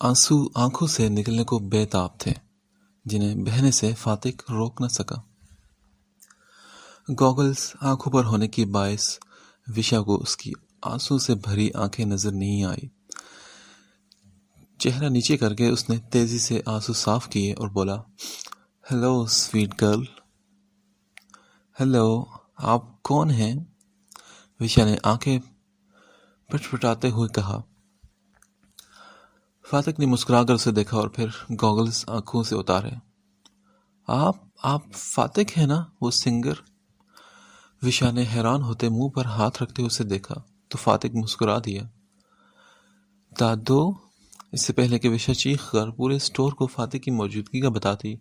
آنسو آنکھوں سے نکلنے کو بے تاب تھے، جنہیں بہنے سے فاتح روک نہ سکا۔ گوگلز آنکھوں پر ہونے کی باعث وشا کو اس کی آنسو سے بھری آنکھیں نظر نہیں آئی۔ چہرہ نیچے کر کے اس نے تیزی سے آنسو صاف کیے اور بولا، ہیلو سویٹ گرل۔ ہیلو، آپ کون ہیں؟ وشا نے آنکھیں پٹپٹاتے ہوئے کہا۔ فاتح نے مسکرا کر اسے دیکھا اور پھر گوگلز آنکھوں سے اتارے۔ آپ فاتح ہیں نا، وہ سنگر؟ وشا نے حیران ہوتے منہ پر ہاتھ رکھتے اسے دیکھا تو فاتح مسکرا دیا۔ دادو! اس سے پہلے کہ وشا چیخ کر پورے اسٹور کو فاتح کی موجودگی کا بتاتی،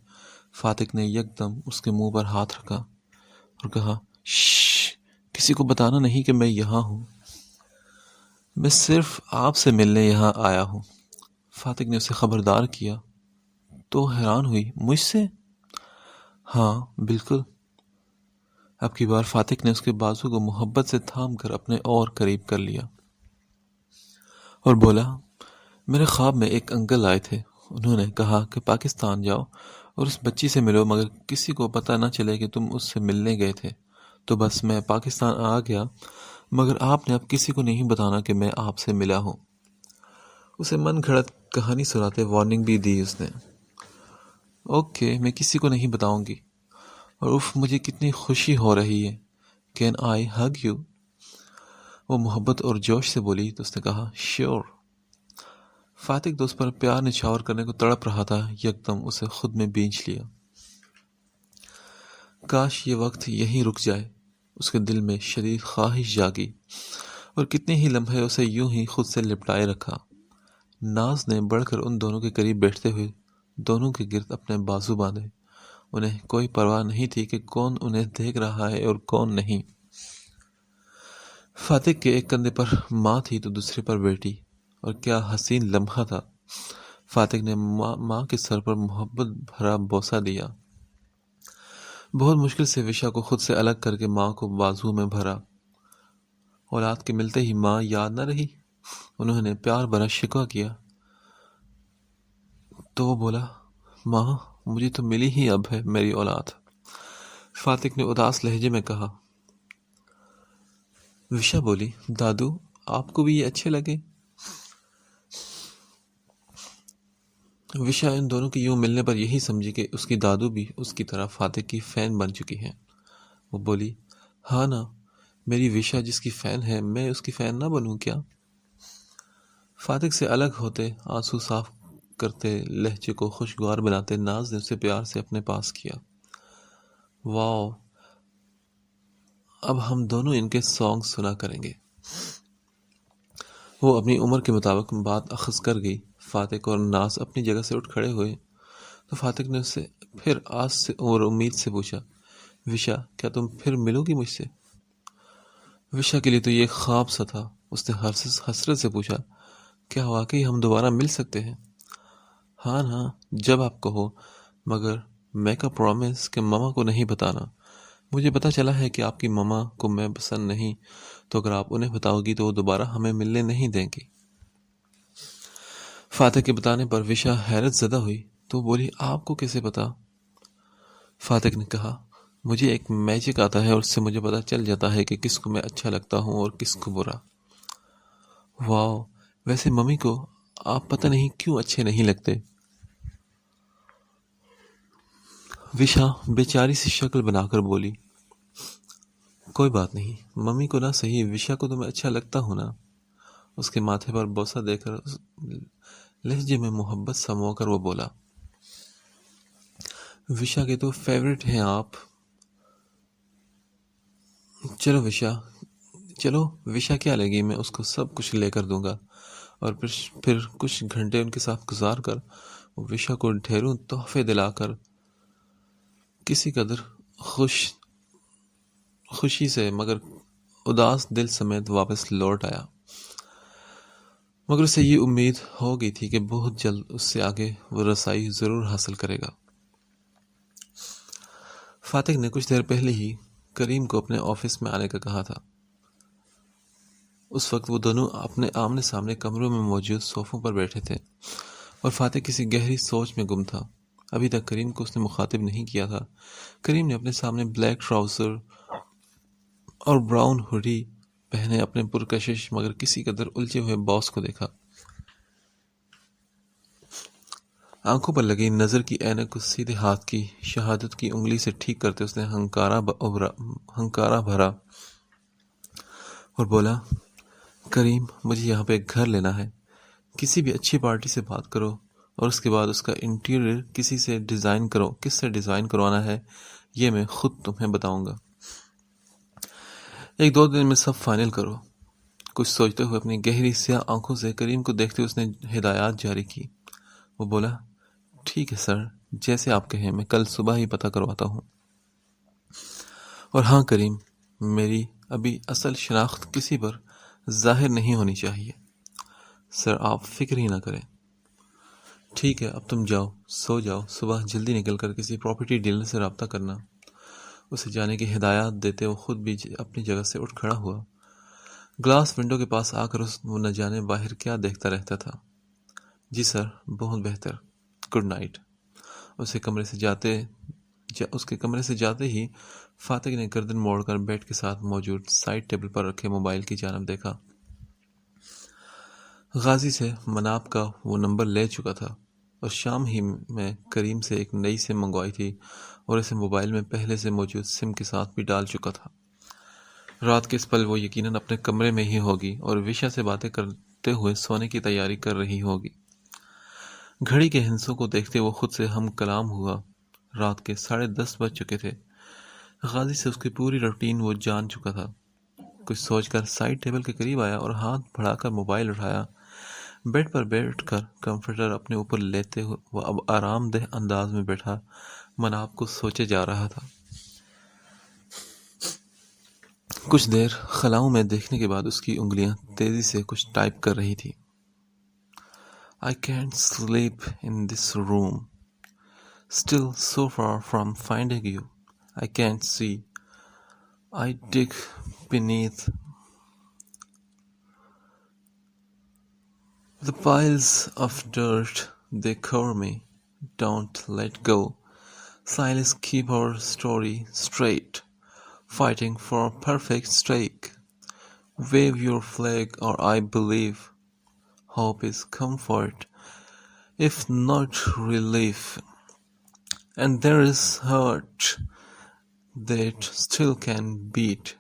فاتح نے یکدم اس کے منہ پر ہاتھ رکھا اور کہا، شش! کسی کو بتانا نہیں کہ میں یہاں ہوں۔ میں صرف آپ سے ملنے یہاں آیا ہوں۔ فاتح نے اسے خبردار کیا تو حیران ہوئی، مجھ سے؟ ہاں بالکل۔ اب کی بار فاتح نے اس کے بازو کو محبت سے تھام کر اپنے اور قریب کر لیا اور بولا، میرے خواب میں ایک انکل آئے تھے۔ انہوں نے کہا کہ پاکستان جاؤ اور اس بچی سے ملو، مگر کسی کو پتہ نہ چلے کہ تم اس سے ملنے گئے تھے۔ تو بس میں پاکستان آ گیا، مگر آپ نے اب کسی کو نہیں بتانا کہ میں آپ سے ملا ہوں۔ اسے من گھڑت کہانی سناتے وارننگ بھی دی اس نے۔ اوکے، میں کسی کو نہیں بتاؤں گی۔ اور اف، مجھے کتنی خوشی ہو رہی ہے۔ Can I hug you? وہ محبت اور جوش سے بولی تو اس نے کہا، شیور۔ فاتح دوست پر پیار نچھاور کرنے کو تڑپ رہا تھا، یکدم اسے خود میں بینچ لیا۔ کاش یہ وقت یہیں رک جائے۔ اس کے دل میں شدید خواہش جاگی اور کتنے ہی لمحے اسے یوں ہی خود سے لپٹائے رکھا۔ ناز نے بڑھ کر ان دونوں کے قریب بیٹھتے ہوئے دونوں کے گرد اپنے بازو باندھے۔ انہیں کوئی پرواہ نہیں تھی کہ کون انہیں دیکھ رہا ہے اور کون نہیں۔ فاتح کے ایک کندھے پر ماں تھی تو دوسرے پر بیٹی، اور کیا حسین لمحہ تھا۔ فاتح نے ماں کے سر پر محبت بھرا بوسہ دیا۔ بہت مشکل سے وشا کو خود سے الگ کر کے ماں کو بازو میں بھرا۔ اولاد کے ملتے ہی ماں یاد نہ رہی؟ انہوں نے پیار بھرا شکوہ کیا تو وہ بولا، ماں مجھے تو ملی ہی اب ہے میری اولاد۔ فاتح نے اداس لہجے میں کہا۔ وشا بولی، دادو آپ کو بھی یہ اچھے لگے؟ وشا ان دونوں کی یوں ملنے پر یہی سمجھی کہ اس کی دادو بھی اس کی طرح فاتح کی فین بن چکی ہے۔ وہ بولی، ہاں نا، میری وشا جس کی فین ہے، میں اس کی فین نہ بنوں کیا؟ فاتح سے الگ ہوتے، آنسو صاف کرتے، لہجے کو خوشگوار بناتے، ناز نے اسے پیار سے اپنے پاس کیا۔ واو، اب ہم دونوں ان کے سانگ سنا کریں گے۔ وہ اپنی عمر کے مطابق بات اخذ کر گئی۔ فاتح اور ناز اپنی جگہ سے اٹھ کھڑے ہوئے تو فاتح نے اس سے پھر آس سے اور امید سے پوچھا، وشا کیا تم پھر ملو گی مجھ سے؟ وشا کے لیے تو یہ خواب سا تھا۔ اس نے حسرت سے پوچھا، کیا واقعی ہم دوبارہ مل سکتے ہیں؟ ہاں ہاں، جب آپ کہو، مگر میک اے پرومس کہ ماما کو نہیں بتانا۔ مجھے پتہ چلا ہے کہ آپ کی ماما کو میں پسند نہیں، تو اگر آپ انہیں بتاؤ گی تو وہ دوبارہ ہمیں ملنے نہیں دیں گی۔ فاتح کے بتانے پر وشا حیرت زدہ ہوئی تو بولی، آپ کو کیسے پتا؟ فاتح نے کہا، مجھے ایک میجک آتا ہے اور اس سے مجھے پتہ چل جاتا ہے کہ کس کو میں اچھا لگتا ہوں اور کس کو برا۔ واو، ویسے ممی کو آپ پتہ نہیں کیوں اچھے نہیں لگتے؟ وشا بیچاری سی شکل بنا کر بولی، کوئی بات نہیں، ممی کو نہ صحیح، وشا کو تو میں اچھا لگتا ہوں نا۔ اس کے ماتھے پر بوسہ دے کر لہجے میں محبت سمو کر وہ بولا، وشا کے تو فیورٹ ہیں آپ۔ چلو وشا کیا لگی، میں اس کو سب کچھ لے کر دوں گا، اور پھر کچھ گھنٹے ان کے ساتھ گزار کر وشا کو ڈھیروں تحفے دلا کر کسی قدر خوشی سے مگر اداس دل سمیت واپس لوٹ آیا۔ مگر اسے یہ امید ہو گئی تھی کہ بہت جلد اس سے آگے وہ رسائی ضرور حاصل کرے گا۔ فاتح نے کچھ دیر پہلے ہی کریم کو اپنے آفس میں آنے کا کہا تھا۔ اس وقت وہ دونوں اپنے آمنے سامنے کمروں میں موجود صوفوں پر بیٹھے تھے اور فاتح کسی گہری سوچ میں گم تھا۔ ابھی تک کریم کو اس نے مخاطب نہیں کیا تھا۔ کریم نے اپنے سامنے بلیک ٹراؤزر اور براؤن ہوڈی پہنے اپنے پرکشش مگر کسی قدر الجھے ہوئے باس کو دیکھا۔ آنکھوں پر لگی نظر کی اینک کو سیدھے ہاتھ کی شہادت کی انگلی سے ٹھیک کرتے اس نے ہنکارا بھرا اور بولا، کریم، مجھے یہاں پہ ایک گھر لینا ہے۔ کسی بھی اچھی پارٹی سے بات کرو اور اس کے بعد اس کا انٹیریئر کس سے ڈیزائن کروانا ہے یہ میں خود تمہیں بتاؤں گا۔ 1-2 دن میں سب فائنل کرو۔ کچھ سوچتے ہوئے اپنی گہری سیاہ آنکھوں سے کریم کو دیکھتے اس نے ہدایات جاری کی۔ وہ بولا، ٹھیک ہے سر، جیسے آپ کہیں، میں کل صبح ہی پتہ کرواتا ہوں۔ اور ہاں کریم، میری ابھی اصل شناخت کسی پر ظاہر نہیں ہونی چاہیے۔ سر آپ فکر ہی نہ کریں۔ ٹھیک ہے، اب تم جاؤ، سو جاؤ، صبح جلدی نکل کر کسی پراپرٹی ڈیلر سے رابطہ کرنا۔ اسے جانے کی ہدایات دیتے وہ خود بھی اپنی جگہ سے اٹھ کھڑا ہوا۔ گلاس ونڈو کے پاس آ کر وہ نہ جانے باہر کیا دیکھتا رہتا تھا۔ جی سر، بہت بہتر، گڈ نائٹ۔ اس کے کمرے سے جاتے ہی فاتح نے گردن موڑ کر بیڈ کے ساتھ موجود سائڈ ٹیبل پر رکھے موبائل کی جانب دیکھا۔ غازی سے مناب کا وہ نمبر لے چکا تھا اور شام ہی میں کریم سے ایک نئی سم منگوائی تھی اور اسے موبائل میں پہلے سے موجود سم کے ساتھ بھی ڈال چکا تھا۔ رات کے اس پل وہ یقیناً اپنے کمرے میں ہی ہوگی اور وشا سے باتیں کرتے ہوئے سونے کی تیاری کر رہی ہوگی۔ گھڑی کے ہندسوں کو دیکھتے وہ خود سے ہم کلام ہوا۔ رات کے 10:30 بج چکے تھے۔ غازی سے اس کی پوری روٹین وہ جان چکا تھا۔ کچھ سوچ کر سائڈ ٹیبل کے قریب آیا اور ہاتھ بڑھا کر موبائل اٹھایا۔ بیڈ پر بیٹھ کر کمفرٹر اپنے اوپر لیتے وہ اب آرام دہ انداز میں بیٹھا مناب کو سوچے جا رہا تھا۔ کچھ دیر خلاؤں میں دیکھنے کے بعد اس کی انگلیاں تیزی سے کچھ ٹائپ کر رہی تھی۔ I can't sleep in this room. Still so far from finding you. I can't see. I dig beneath the piles of dirt. They cover me. Don't let go. Silence, keep our story straight. Fighting for a perfect stake. Wave your flag or I believe. Hope is comfort, if not relief. And there is hurt that still can beat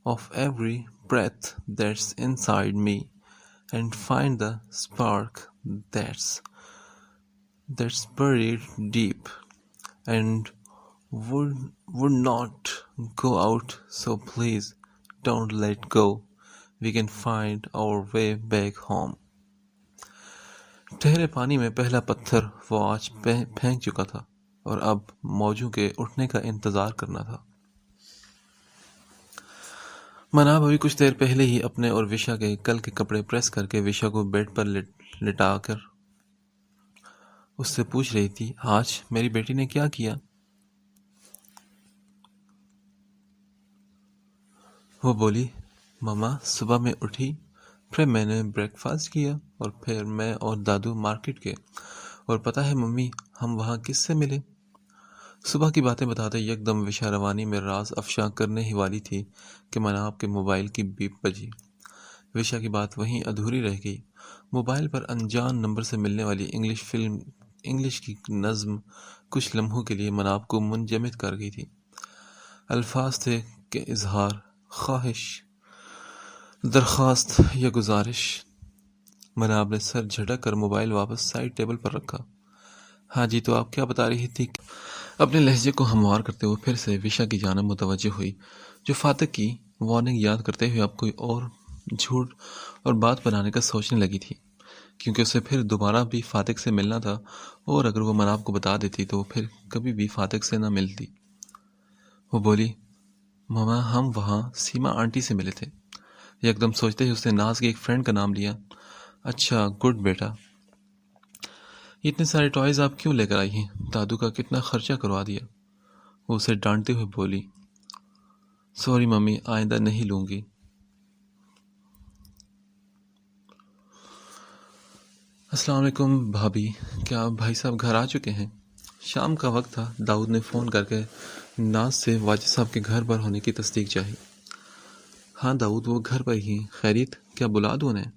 of every breath that's inside me and find the spark that's buried deep and would not go out, so please don't let go. We can find our way back home. ٹھہرے پانی میں پہلا پتھر وہ آج پھینک چکا تھا اور اب موجوں کے اٹھنے کا انتظار کرنا تھا۔ مناب ابھی کچھ دیر پہلے ہی اپنے اور وشا کے کل کے کپڑے پریس کر کے وشا کو بیڈ پر لٹا کر اس سے پوچھ رہی تھی، آج میری بیٹی نے کیا کیا؟ وہ بولی، ماما صبح میں اٹھی، پھر میں نے بریک فاسٹ کیا اور پھر میں اور دادو مارکیٹ گئے، اور پتہ ہے ممی ہم وہاں کس سے ملے؟ صبح کی باتیں بتاتے یکدم وشا روانی میں راز افشاں کرنے ہی والی تھی کہ مناب کے موبائل کی بیپ بجی۔ وشا کی بات وہیں ادھوری رہ گئی۔ موبائل پر انجان نمبر سے ملنے والی انگلش کی نظم کچھ لمحوں کے لیے مناب کو منجمد کر گئی تھی۔ الفاظ تھے کہ اظہار، خواہش، درخواست یا گزارش۔ مناب نے سر جھٹک کر موبائل واپس سائڈ ٹیبل پر رکھا۔ ہاں جی، تو آپ کیا بتا رہی تھی؟ اپنے لہجے کو ہموار کرتے ہوئے پھر سے وشا کی جانب متوجہ ہوئی، جو فاتح کی وارننگ یاد کرتے ہوئے اب کوئی اور جھوٹ اور بات بنانے کا سوچنے لگی تھی، کیونکہ اسے پھر دوبارہ بھی فاتح سے ملنا تھا، اور اگر وہ مناب کو بتا دیتی تو وہ پھر کبھی بھی فاتح سے نہ ملتی۔ وہ بولی، ماما ہم وہاں سیما آنٹی سے ملے تھے۔ یکدم سوچتے ہی اس نے ناز کی ایک فرینڈ کا نام لیا۔ اچھا، گڈ بیٹا، اتنے سارے ٹوائز آپ کیوں لے کر آئی ہیں؟ دادو کا کتنا خرچہ کروا دیا۔ وہ اسے ڈانٹتے ہوئے بولی، سوری ممی، آئندہ نہیں لوں گی۔ السلام علیکم بھابھی، کیا بھائی صاحب گھر آ چکے ہیں؟ شام کا وقت تھا۔ داؤد نے فون کر کے ناز سے واجد صاحب کے گھر پر ہونے کی تصدیق چاہی۔ ہاں داؤد، وہ گھر پر ہی ہیں۔ خیریت؟ کیا بلا دوں انہیں؟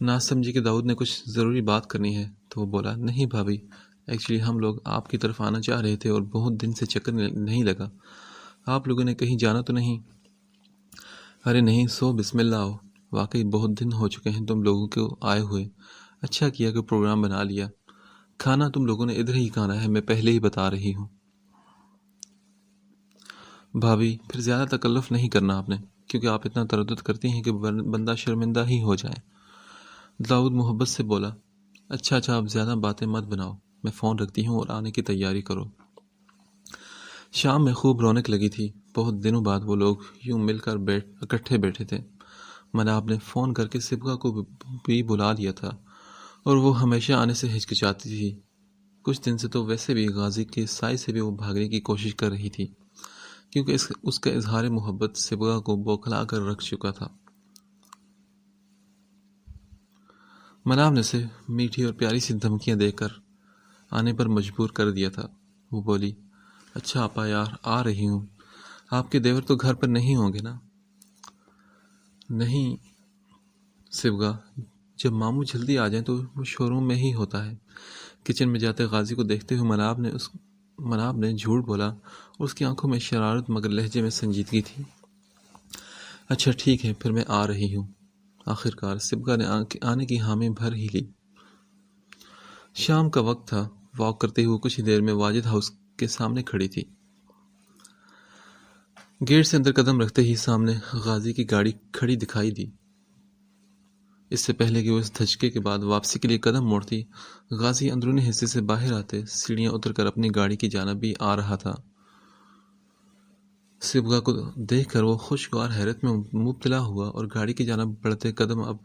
ناز سمجھی کہ داؤد نے کچھ ضروری بات کرنی ہے تو وہ بولا، نہیں بھابھی، ایکچولی ہم لوگ آپ کی طرف آنا چاہ رہے تھے اور بہت دن سے چکر نہیں لگا۔ آپ لوگوں نے کہیں جانا تو نہیں؟ ارے نہیں، سو بسم اللہ آؤ۔ واقعی بہت دن ہو چکے ہیں تم لوگوں کو آئے ہوئے۔ اچھا کیا کہ پروگرام بنا لیا۔ کھانا تم لوگوں نے ادھر ہی کھانا ہے، میں پہلے ہی بتا رہی ہوں۔ بھابھی پھر زیادہ تکلف نہیں کرنا آپ نے، کیونکہ آپ اتنا تردد کرتی ہیں کہ بندہ شرمندہ ہی ہو جائے۔ داؤد محبت سے بولا، اچھا آپ زیادہ باتیں مت بناؤ، میں فون رکھتی ہوں اور آنے کی تیاری کرو۔ شام میں خوب رونق لگی تھی۔ بہت دنوں بعد وہ لوگ یوں مل کر اکٹھے بیٹھے تھے۔ مناب نے فون کر کے سبغہ کو بھی بلا لیا تھا اور وہ ہمیشہ آنے سے ہچکچاتی تھی۔ کچھ دن سے تو ویسے بھی غازی کے سائے سے بھی وہ بھاگنے کی کوشش کر رہی تھی، کیونکہ اس کا اظہار محبت سبغہ کو بوکھلا کر رکھ چکا تھا۔ مناب نے اسے میٹھی اور پیاری سی دھمکیاں دے کر آنے پر مجبور کر دیا تھا۔ وہ بولی، اچھا آپا یار، آ رہی ہوں۔ آپ کے دیور تو گھر پر نہیں ہوں گے نا؟ نہیں سبغہ، جب ماموں جلدی آ جائیں تو وہ شو روم میں ہی ہوتا ہے۔ کچن میں جاتے غازی کو دیکھتے ہوئے مناب نے جھوٹ بولا اور اس کی آنکھوں میں شرارت مگر لہجے میں سنجیدگی تھی۔ اچھا ٹھیک ہے، پھر میں آ رہی ہوں۔ آخرکار سبغہ نے آنے کی حامی بھر ہی لی۔ شام کا وقت تھا۔ واک کرتے ہوئے کچھ ہی دیر میں واجد ہاؤس کے سامنے کھڑی تھی۔ گیٹ سے اندر قدم رکھتے ہی سامنے غازی کی گاڑی کھڑی دکھائی دی۔ اس سے پہلے کہ وہ اس دھچکے کے بعد واپسی کے لیے قدم موڑتی، غازی اندرونی حصے سے باہر آتے سیڑھیاں اتر کر اپنی گاڑی کی جانب بھی آ رہا تھا۔ سبغہ کو دیکھ کر وہ خوشگوار حیرت میں مبتلا ہوا اور گاڑی کی جانب بڑھتے قدم اب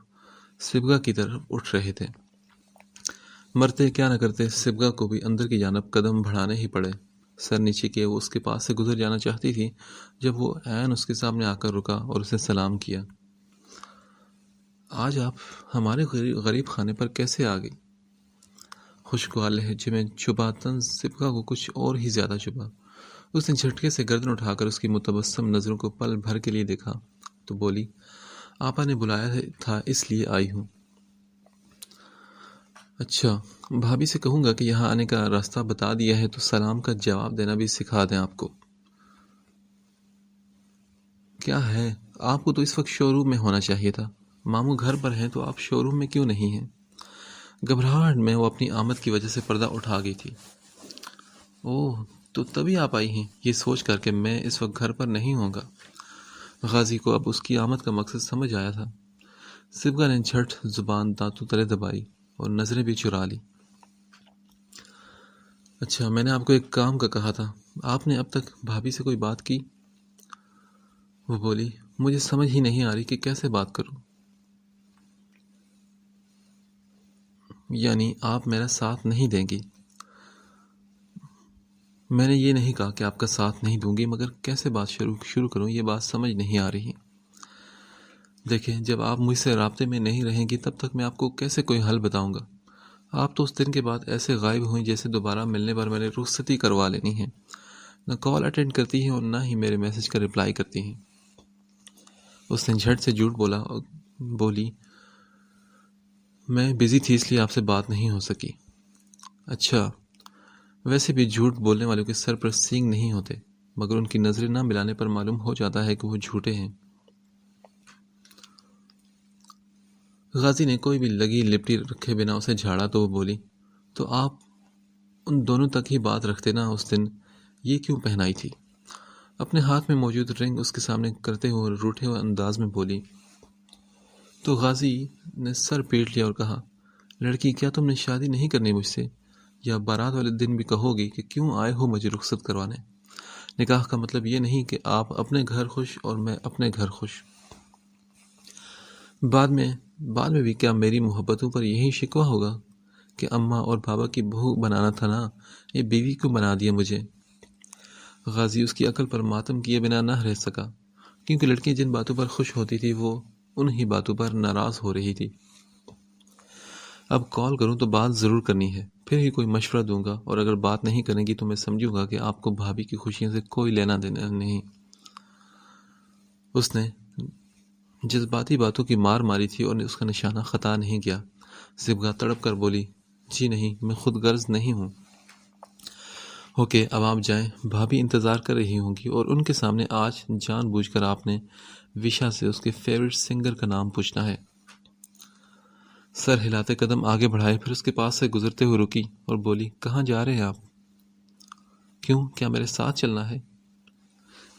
سبغہ کی طرف اٹھ رہے تھے۔ مرتے کیا نہ کرتے، سبغہ کو بھی اندر کی جانب قدم بڑھانے ہی پڑے۔ سر نیچے کیے وہ اس کے پاس سے گزر جانا چاہتی تھی، جب وہ عین اس کے سامنے آ کر رکا اور اسے سلام کیا۔ آج آپ ہمارے غریب خانے پر کیسے آ گئی؟ خوشگوار لہجے میں چبھا طنز سبغہ کو کچھ اور ہی زیادہ چبھا۔ اس نے جھٹکے سے گردن اٹھا کر اس کی متبسم نظروں کو پل بھر کے لیے دیکھا تو بولی، آپا نے بلایا تھا اس لیے آئی ہوں۔ اچھا، بھابھی سے کہوں گا کہ یہاں آنے کا راستہ بتا دیا ہے تو سلام کا جواب دینا بھی سکھا دیں آپ کو۔ کیا ہے، آپ کو تو اس وقت شو روم میں ہونا چاہیے تھا۔ ماموں گھر پر ہیں تو آپ شو روم میں کیوں نہیں ہیں؟ گھبراہٹ میں وہ اپنی آمد کی وجہ سے پردہ اٹھا گئی تھی۔ اوہ، تو تبھی آپ آئی ہیں، یہ سوچ کر کہ میں اس وقت گھر پر نہیں ہوں گا۔ غازی کو اب اس کی آمد کا مقصد سمجھ آیا تھا۔ سبغہ نے جھٹ زبان دانتوں تلے دبائی اور نظریں بھی چرا لی۔ اچھا، میں نے آپ کو ایک کام کا کہا تھا، آپ نے اب تک بھابھی سے کوئی بات کی؟ وہ بولی، مجھے سمجھ ہی نہیں آ رہی کہ کیسے بات کروں۔ یعنی آپ میرا ساتھ نہیں دیں گی؟ میں نے یہ نہیں کہا کہ آپ کا ساتھ نہیں دوں گی، مگر کیسے بات شروع کروں یہ بات سمجھ نہیں آ رہی۔ دیکھیں، جب آپ مجھ سے رابطے میں نہیں رہیں گی تب تک میں آپ کو کیسے کوئی حل بتاؤں گا؟ آپ تو اس دن کے بعد ایسے غائب ہوئیں جیسے دوبارہ ملنے پر میں نے رخصتی کروا لینی ہے۔ نہ کال اٹینڈ کرتی ہیں اور نہ ہی میرے میسج کا رپلائی کرتی ہیں۔ اس نے جھٹ سے جھوٹ بولا اور بولی، میں بزی تھی اس لیے آپ سے بات نہیں ہو سکی۔ اچھا، ویسے بھی جھوٹ بولنے والوں کے سر پر سینگ نہیں ہوتے، مگر ان کی نظریں نہ ملانے پر معلوم ہو جاتا ہے کہ وہ جھوٹے ہیں۔ غازی نے کوئی بھی لگی لپٹی رکھے بنا اسے جھاڑا تو وہ بولی، تو آپ ان دونوں تک ہی بات رکھتے نا اس دن، یہ کیوں پہنائی تھی؟ اپنے ہاتھ میں موجود رنگ اس کے سامنے کرتے ہوئے روٹھے ہوئے انداز میں بولی۔ تو غازی نے سر پیٹ لیا اور کہا، لڑکی کیا تم نے شادی نہیں کرنی مجھ سے؟ یا بارات والے دن بھی کہو گی کہ کیوں آئے ہو مجھے رخصت کروانے؟ نکاح کا مطلب یہ نہیں کہ آپ اپنے گھر خوش اور میں اپنے گھر خوش۔ بعد میں بھی کیا میری محبتوں پر یہی شکوہ ہوگا کہ اماں اور بابا کی بہو بنانا تھا نا، یہ بیوی کیوں بنا دیا مجھے؟ غازی اس کی عقل پر ماتم کیے بنا نہ رہ سکا، کیونکہ لڑکی جن باتوں پر خوش ہوتی تھی وہ انہی باتوں پر ناراض ہو رہی تھی۔ اب کال کروں تو بات ضرور کرنی ہے، پھر ہی کوئی مشورہ دوں گا، اور اگر بات نہیں کریں گی تو میں سمجھوں گا کہ آپ کو بھابھی کی خوشیوں سے کوئی لینا دینا نہیں۔ اس نے جذباتی باتوں کی مار ماری تھی اور اس کا نشانہ خطا نہیں گیا۔ صبغہ تڑپ کر بولی، جی نہیں، میں خود غرض نہیں ہوں۔ اوکے، اب آپ جائیں، بھابھی انتظار کر رہی ہوں گی، اور ان کے سامنے آج جان بوجھ کر آپ نے وشا سے اس کے فیورٹ سنگر کا نام پوچھنا ہے۔ سر ہلاتے قدم آگے بڑھائے، پھر اس کے پاس سے گزرتے ہوئے رکی اور بولی، کہاں جا رہے ہیں آپ؟ کیوں، کیا میرے ساتھ چلنا ہے؟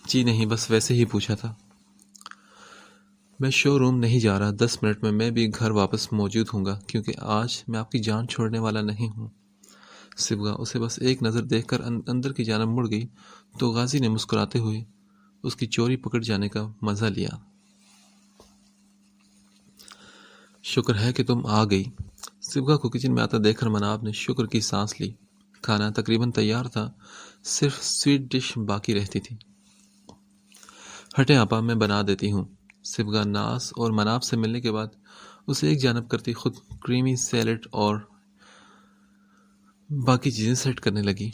جی نہیں، بس ویسے ہی پوچھا تھا۔ میں شو روم نہیں جا رہا، 10 منٹ میں بھی گھر واپس موجود ہوں گا، کیونکہ آج میں آپ کی جان چھوڑنے والا نہیں ہوں۔ صبغہ اسے بس ایک نظر دیکھ کر اندر کی جانب مڑ گئی تو غازی نے مسکراتے ہوئے اس کی چوری پکڑ جانے کا مزہ لیا۔ شکر ہے کہ تم آ گئی۔ صبغہ کو کچن میں آتا دیکھ کر مناب نے شکر کی سانس لی۔ کھانا تقریباً تیار تھا، صرف سویٹ ڈش باقی رہتی تھی۔ ہٹیں آپا، میں بنا دیتی ہوں۔ صبغہ ناز اور مناب سے ملنے کے بعد اسے ایک جانب کرتی خود کریمی سیلڈ اور باقی چیزیں سیٹ کرنے لگی۔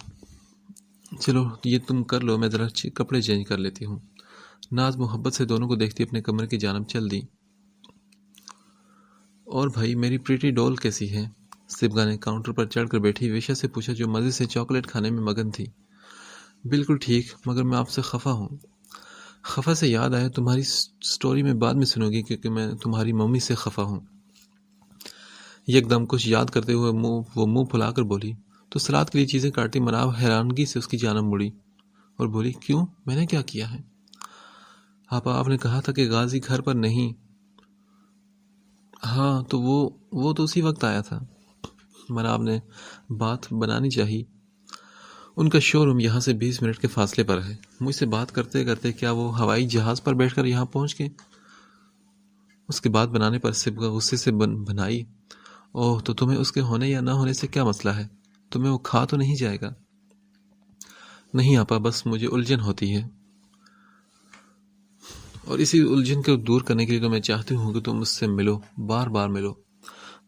چلو یہ تم کر لو، میں ذرا کپڑے چینج کر لیتی ہوں۔ ناز محبت سے دونوں کو دیکھتی اپنے کمرے کی جانب چل دی۔ اور بھائی، میری پریٹی ڈول کیسی ہے؟ صبغہ نے کاؤنٹر پر چڑھ کر بیٹھی ویشا سے پوچھا، جو مزے سے چاکلیٹ کھانے میں مگن تھی۔ بالکل ٹھیک، مگر میں آپ سے خفا ہوں۔ خفا سے یاد آیا، تمہاری سٹوری میں بعد میں سنوں گی، کیونکہ میں تمہاری ممی سے خفا ہوں۔ یک دم کچھ یاد کرتے ہوئے وہ منہ پھلا کر بولی، تو سلاد کے لیے چیزیں کاٹتی مناب حیرانگی سے اس کی جانب مڑی اور بولی، کیوں، میں نے کیا کیا ہے؟ آپ نے کہا تھا کہ غازی گھر پر نہیں۔ ہاں تو وہ تو اسی وقت آیا تھا۔ مناب نے بات بنانی چاہی، ان کا شو روم یہاں سے 20 منٹ کے فاصلے پر ہے۔ مجھ سے بات کرتے کرتے کیا وہ ہوائی جہاز پر بیٹھ کر یہاں پہنچ گئے؟ اس کی بات بنانے پر صبغہ غصے سے بنائی، اوہ تو تمہیں اس کے ہونے یا نہ ہونے سے کیا مسئلہ ہے؟ تمہیں وہ کھا تو نہیں جائے گا؟ نہیں آپا، بس مجھے الجھن ہوتی ہے، اور اسی الجھن کو دور کرنے کے لیے تو میں چاہتی ہوں کہ تم اس سے ملو، بار بار ملو۔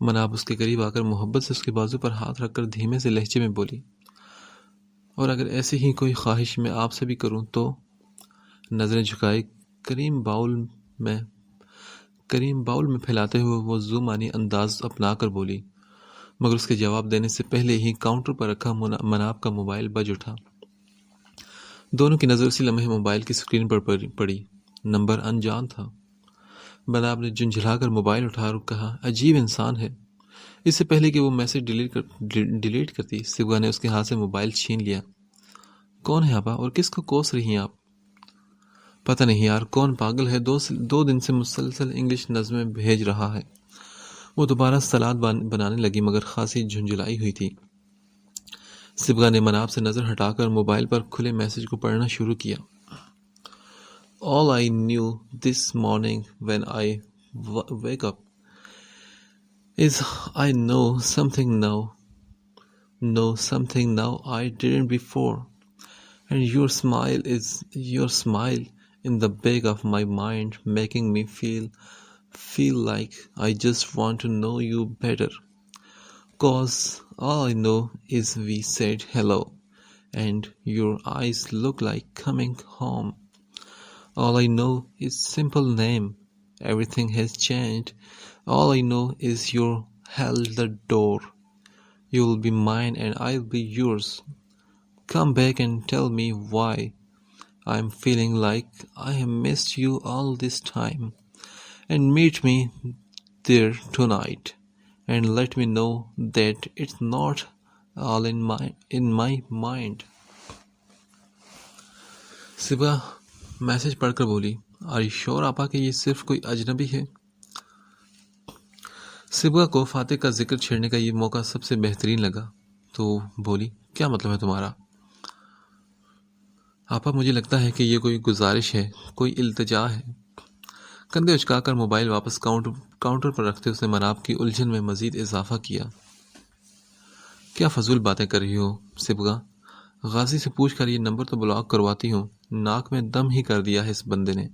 مناب اس کے قریب آ کر محبت سے اس کے بازو پر ہاتھ رکھ کر دھیمے سے لہجے میں بولی، اور اگر ایسی ہی کوئی خواہش میں آپ سے بھی کروں تو؟ نظریں جھکائے کریم باؤل میں پھیلاتے ہوئے وہ زومانی انداز اپنا کر بولی، مگر اس کے جواب دینے سے پہلے ہی کاؤنٹر پر رکھا مناب کا موبائل بج اٹھا۔ دونوں کی نظر اسی لمحے موبائل کی سکرین پر پڑی۔ نمبر انجان تھا۔ مناب نے جھنجھلا کر موبائل اٹھا اور کہا، عجیب انسان ہے۔ اس سے پہلے کہ وہ میسج ڈیلیٹ کرتی، صبغہ نے اس کے ہاتھ سے موبائل چھین لیا۔ کون ہے آپا، اور کس کو کوس رہی ہیں آپ؟ پتہ نہیں یار، کون پاگل ہے، 2 دن سے مسلسل انگلش نظمیں بھیج رہا ہے۔ وہ دوبارہ سلاد بنانے لگی، مگر خاصی جھنجھلائی ہوئی تھی۔ صبغہ نے مناب سے نظر ہٹا کر موبائل پر کھلے میسج کو پڑھنا شروع کیا۔ All I knew this morning when I wake up is I know something now I didn't before, and your smile in the back of my mind making me feel like I just want to know you better. 'Cause all I know is we said hello, and your eyes look like coming home. All I know is simple name. Everything has changed. All I know is you held the door. You'll be mine and I'll be yours. Come back and tell me why I'm feeling like I have missed you all this time. And meet me there tonight. And let me know that it's not all in my mind. صبح message پڑھ کر بولی، are you شور آپا کہ یہ صرف کوئی اجنبی ہے؟ صبغہ کو فاتح کا ذکر چھیڑنے کا یہ موقع سب سے بہترین لگا، تو بولی، کیا مطلب ہے تمہارا؟ آپا مجھے لگتا ہے کہ یہ کوئی گزارش ہے، کوئی التجا ہے۔ کندھے اچکا کر موبائل واپس کاؤنٹر پر رکھتے اس نے مناب کی الجھن میں مزید اضافہ کیا۔ کیا فضول باتیں کر رہی ہو صبغہ؟ غازی سے پوچھ کر یہ نمبر تو بلاک کرواتی ہوں۔ ناک میں دم ہی کر دیا ہے اس بندے نے۔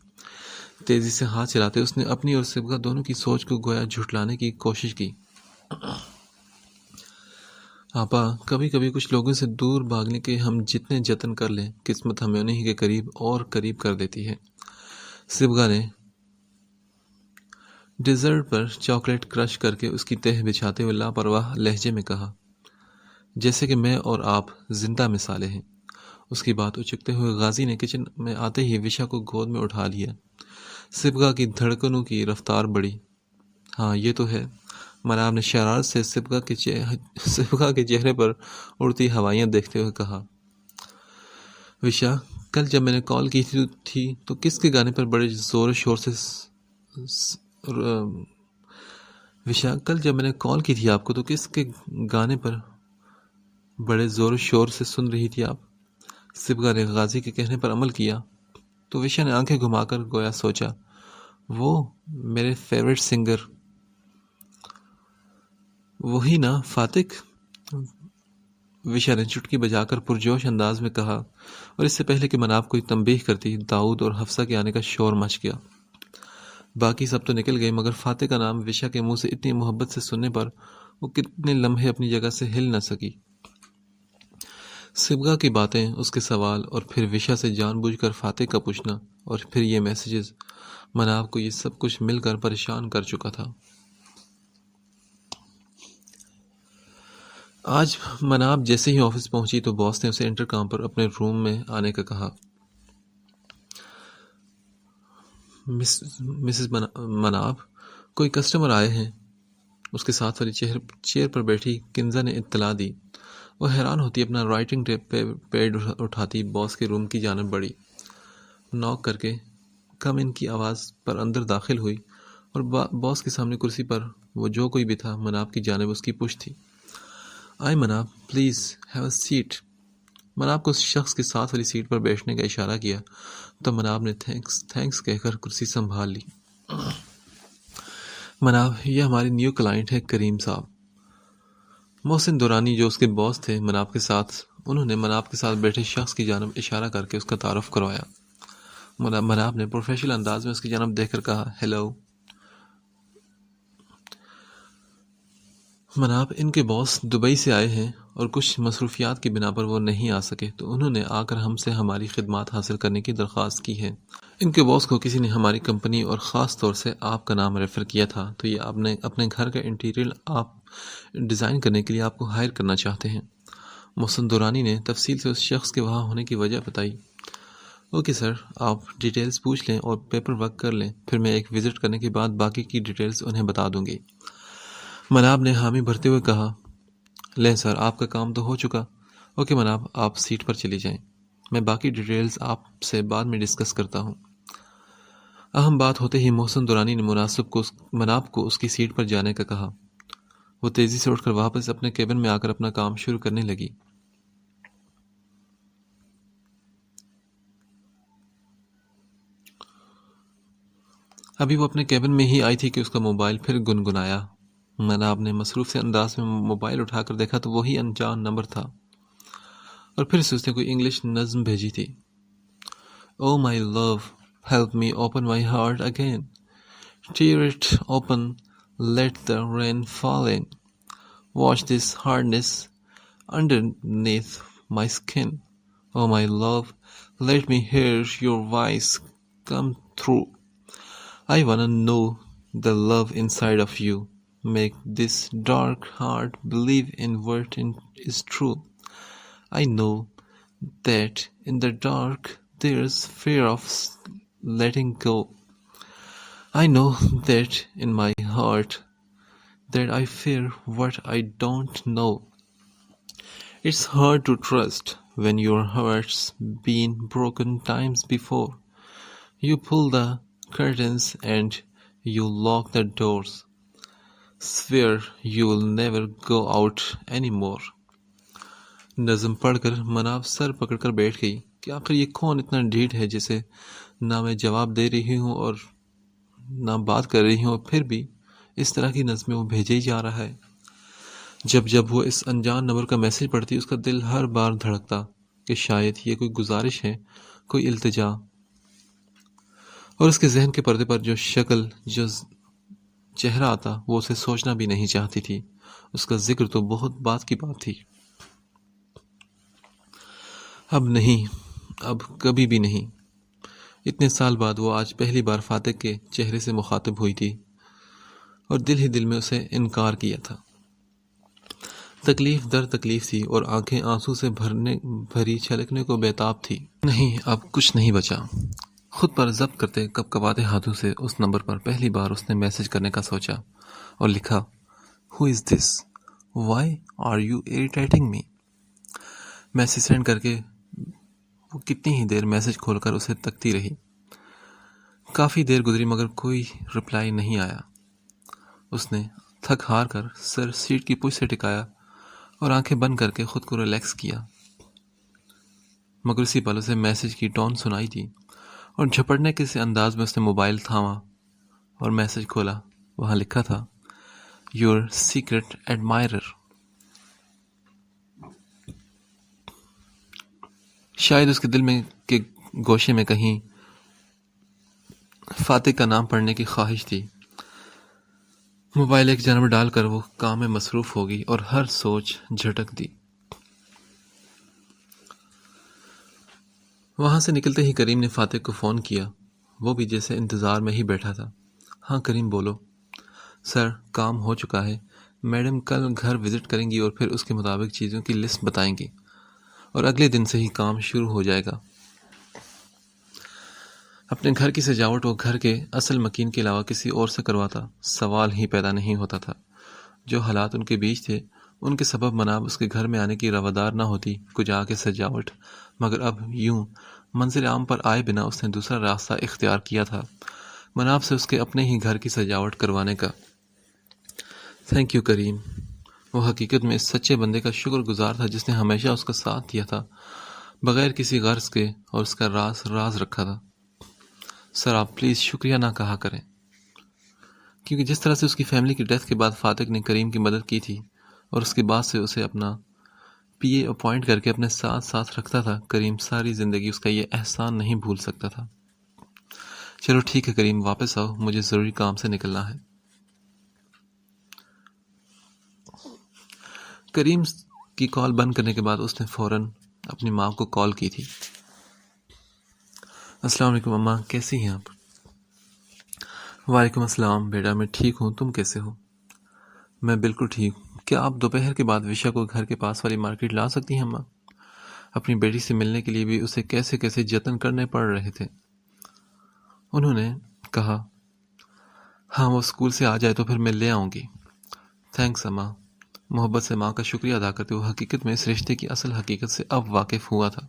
تیزی سے ہاتھ چلاتے اس نے اپنی اور صبغہ دونوں کی سوچ کو گویا جھٹلانے کی کوشش کی۔ آپا، کبھی کبھی کچھ لوگوں سے دور بھاگنے کے ہم جتنے جتن کر لیں قسمت ہمیں انہیں کے قریب اور قریب کر دیتی ہے۔ سبغا نے ڈیزرٹ پر چاکلیٹ کرش کر کے اس کی تہ بچھاتے ہوئے لاپرواہ لہجے میں کہا، جیسے کہ میں اور آپ زندہ مثالیں ہیں۔ اس کی بات اچکتے ہوئے غازی نے کچن میں آتے ہی وشا کو گود میں اٹھا لیا۔ سبغا کی دھڑکنوں کی رفتار بڑھی۔ ہاں یہ تو ہے، مناب نے شرارت سے سبغا کے چہرے پر اڑتی ہوائیاں دیکھتے ہوئے کہا۔ وشا، کل جب میں نے کال کی تھی تو کس کے گانے پر بڑے زور و شور سے وشا، کل جب میں نے کال کی تھی آپ کو تو کس کے گانے پر بڑے زور و شور سے سن رہی تھی آپ؟ سبغا نے غازی کے کہنے پر عمل کیا تو وشا نے آنکھیں گھما کر گویا سوچا، وہ میرے فیورٹ سنگر، وہی نا فاتق؟ وشا نے چٹکی بجا کر پرجوش انداز میں کہا، اور اس سے پہلے کہ مناب کوئی تنبیہ کرتی داؤد اور حفصہ کے آنے کا شور مچ گیا۔ باقی سب تو نکل گئے مگر فاتح کا نام وشا کے منہ سے اتنی محبت سے سننے پر وہ کتنے لمحے اپنی جگہ سے ہل نہ سکی۔ سبغا کی باتیں، اس کے سوال، اور پھر وشا سے جان بوجھ کر فاتح کا پوچھنا، اور پھر یہ میسیجز، مناب کو یہ سب کچھ مل کر پریشان کر چکا تھا۔ آج مناب جیسے ہی آفس پہنچی تو باس نے اسے انٹرکام پر اپنے روم میں آنے کا کہا۔ مسز مناب، کوئی کسٹمر آئے ہیں، اس کے ساتھ والی چیئر پر بیٹھی کنزا نے اطلاع دی۔ وہ حیران ہوتی اپنا رائٹنگ پیڈ اٹھاتی باس کے روم کی جانب بڑھی، ناک کر کے کم ان کی آواز پر اندر داخل ہوئی، اور باس کے سامنے کرسی پر وہ جو کوئی بھی تھا مناب کی جانب اس کی پشت تھی۔ آئے مناب، پلیز ہیو اے سیٹ۔ مناب کو اس شخص کے ساتھ والی سیٹ پر بیٹھنے کا اشارہ کیا تو مناب نے تھینکس کہہ کر کرسی سنبھال لی۔ مناب، یہ ہماری نیو کلائنٹ ہے کریم صاحب۔ محسن دورانی جو اس کے باس تھے مناب کے ساتھ، انہوں نے مناب کے ساتھ بیٹھے شخص کی جانب اشارہ کر کے اس کا تعارف کروایا۔ مناب نے پروفیشنل انداز میں اس کی جانب دیکھ کر کہا، ہیلو۔ مناب، ان کے باس دبئی سے آئے ہیں اور کچھ مصروفیات کی بنا پر وہ نہیں آ سکے تو انہوں نے آ کر ہم سے ہماری خدمات حاصل کرنے کی درخواست کی ہے۔ ان کے باس کو کسی نے ہماری کمپنی اور خاص طور سے آپ کا نام ریفر کیا تھا تو یہ آپ نے اپنے گھر کا انٹیریئر آپ ڈیزائن کرنے کے لیے آپ کو ہائر کرنا چاہتے ہیں۔ محسن دورانی نے تفصیل سے اس شخص کے وہاں ہونے کی وجہ بتائی۔ اوکے سر، آپ ڈیٹیلز پوچھ لیں اور پیپر ورک کر لیں، پھر میں ایک وزٹ کرنے کے بعد باقی کی ڈیٹیلز انہیں بتا دوں گی۔ مناب نے حامی بھرتے ہوئے کہا، لیں سر، آپ کا کام تو ہو چکا۔ اوکے مناب، آپ سیٹ پر چلی جائیں، میں باقی ڈیٹیلز آپ سے بعد میں ڈسکس کرتا ہوں۔ اہم بات ہوتے ہی محسن دورانی نے مناب کو اس کی سیٹ پر جانے کا کہا۔ وہ تیزی سے اٹھ کر واپس اپنے کیبن میں آ کر اپنا کام شروع کرنے لگی۔ ابھی وہ اپنے کیبن میں ہی آئی تھی کہ اس کا موبائل پھر گنگنایا۔ مناب نے مصروف سے انداز میں موبائل اٹھا کر دیکھا تو وہی انجان نمبر تھا، اور پھر سے اس نے کوئی انگلش نظم بھیجی تھی۔ O my love, help me open my heart again, tear it open, let the rain fall in, watch this hardness underneath my skin. Oh my love, let me hear your voice come through. I wanna know the love inside of you. Make this dark heart believe in what is true. I know that in the dark there's fear of letting go. I know that in my heart that I fear what I don't know. It's hard to trust when your heart's been broken times before. You pull the curtains and you lock the doors. Swear you will never go out anymore. نظم پڑھ کر مناب سر پکڑ کر بیٹھ گئی کہ آخر یہ کون اتنا ڈھیٹ ہے جسے نہ میں جواب دے رہی ہوں اور نہ بات کر رہی ہوں، اور پھر بھی اس طرح کی نظمیں وہ بھیجے ہی جا رہا ہے۔ جب وہ اس انجان نمبر کا میسج پڑھتی اس کا دل ہر بار دھڑکتا کہ شاید یہ کوئی گزارش ہے، کوئی التجا، اور اس کے ذہن کے پردے پر جو چہرہ آتا وہ اسے سوچنا بھی نہیں چاہتی تھی، اس کا ذکر تو بہت بات کی بات تھی۔ اب نہیں، اب کبھی بھی نہیں۔ اتنے سال بعد وہ آج پہلی بار فاتح کے چہرے سے مخاطب ہوئی تھی اور دل ہی دل میں اسے انکار کیا تھا۔ تکلیف در تکلیف تھی اور آنکھیں آنسو سے بھری چھلکنے کو بیتاب تھی۔ نہیں، اب کچھ نہیں بچا۔ خود پر ضبط کرتے کپ کپاتے ہاتھوں سے اس نمبر پر پہلی بار اس نے میسج کرنے کا سوچا اور لکھا، Who is this? Why are you irritating me? Message send کر کے وہ کتنی ہی دیر میسج کھول کر اسے تکتی رہی۔ کافی دیر گزری مگر کوئی رپلائی نہیں آیا۔ اس نے تھک ہار کر سر سیٹ کی پشت سے ٹکایا اور آنکھیں بند کر کے خود کو ریلیکس کیا، مگر اسی پل اسے میسج کی ٹون سنائی دی اور جھپٹنے کے سے انداز میں اس نے موبائل تھاما اور میسج کھولا۔ وہاں لکھا تھا، Your secret admirer۔ شاید اس کے دل میں کے گوشے میں کہیں فاتح کا نام پڑھنے کی خواہش تھی۔ موبائل ایک جانب ڈال کر وہ کام میں مصروف ہوگی اور ہر سوچ جھٹک دی۔ وہاں سے نکلتے ہی کریم نے فاتح کو فون کیا، وہ بھی جیسے انتظار میں ہی بیٹھا تھا۔ ہاں کریم بولو۔ سر، کام ہو چکا ہے، میڈم کل گھر وزٹ کریں گی اور پھر اس کے مطابق چیزوں کی لسٹ بتائیں گی اور اگلے دن سے ہی کام شروع ہو جائے گا۔ اپنے گھر کی سجاوٹ وہ گھر کے اصل مکین کے علاوہ کسی اور سے کرواتا، سوال ہی پیدا نہیں ہوتا تھا۔ جو حالات ان کے بیچ تھے ان کے سبب مناب اس کے گھر میں آنے کی روادار نہ ہوتی، کچھ آگے سجاوٹ، مگر اب یوں منزل عام پر آئے بنا اس نے دوسرا راستہ اختیار کیا تھا، مناب سے اس کے اپنے ہی گھر کی سجاوٹ کروانے کا۔ تھینک یو کریم۔ وہ حقیقت میں اس سچے بندے کا شکر گزار تھا جس نے ہمیشہ اس کا ساتھ دیا تھا، بغیر کسی غرض کے، اور اس کا راز رکھا تھا۔ سر آپ پلیز شکریہ نہ کہا کریں، کیونکہ جس طرح سے اس کی فیملی کی ڈیتھ کے بعد فاتح نے کریم کی مدد کی تھی اور اس کے بعد سے اسے اپنا پی اے اپوائنٹ کر کے اپنے ساتھ رکھتا تھا، کریم ساری زندگی اس کا یہ احسان نہیں بھول سکتا تھا۔ چلو ٹھیک ہے کریم، واپس آؤ، مجھے ضروری کام سے نکلنا ہے۔ کریم کی کال بند کرنے کے بعد اس نے فوراً اپنی ماں کو کال کی تھی۔ السلام علیکم اماں، کیسی ہیں آپ؟ وعلیکم السلام بیٹا، میں ٹھیک ہوں، تم کیسے ہو؟ میں بالکل ٹھیک ہوں۔ کیا آپ دوپہر کے بعد وشا کو گھر کے پاس والی مارکیٹ لا سکتی ہیں اماں؟ اپنی بیٹی سے ملنے کے لیے بھی اسے کیسے کیسے جتن کرنے پڑ رہے تھے۔ انہوں نے کہا، ہاں وہ اسکول سے آ جائے تو پھر میں لے آؤں گی۔ تھینکس اماں۔ محبت سے ماں کا شکریہ ادا کرتے ہوئے حقیقت میں اس رشتے کی اصل حقیقت سے اب واقف ہوا تھا،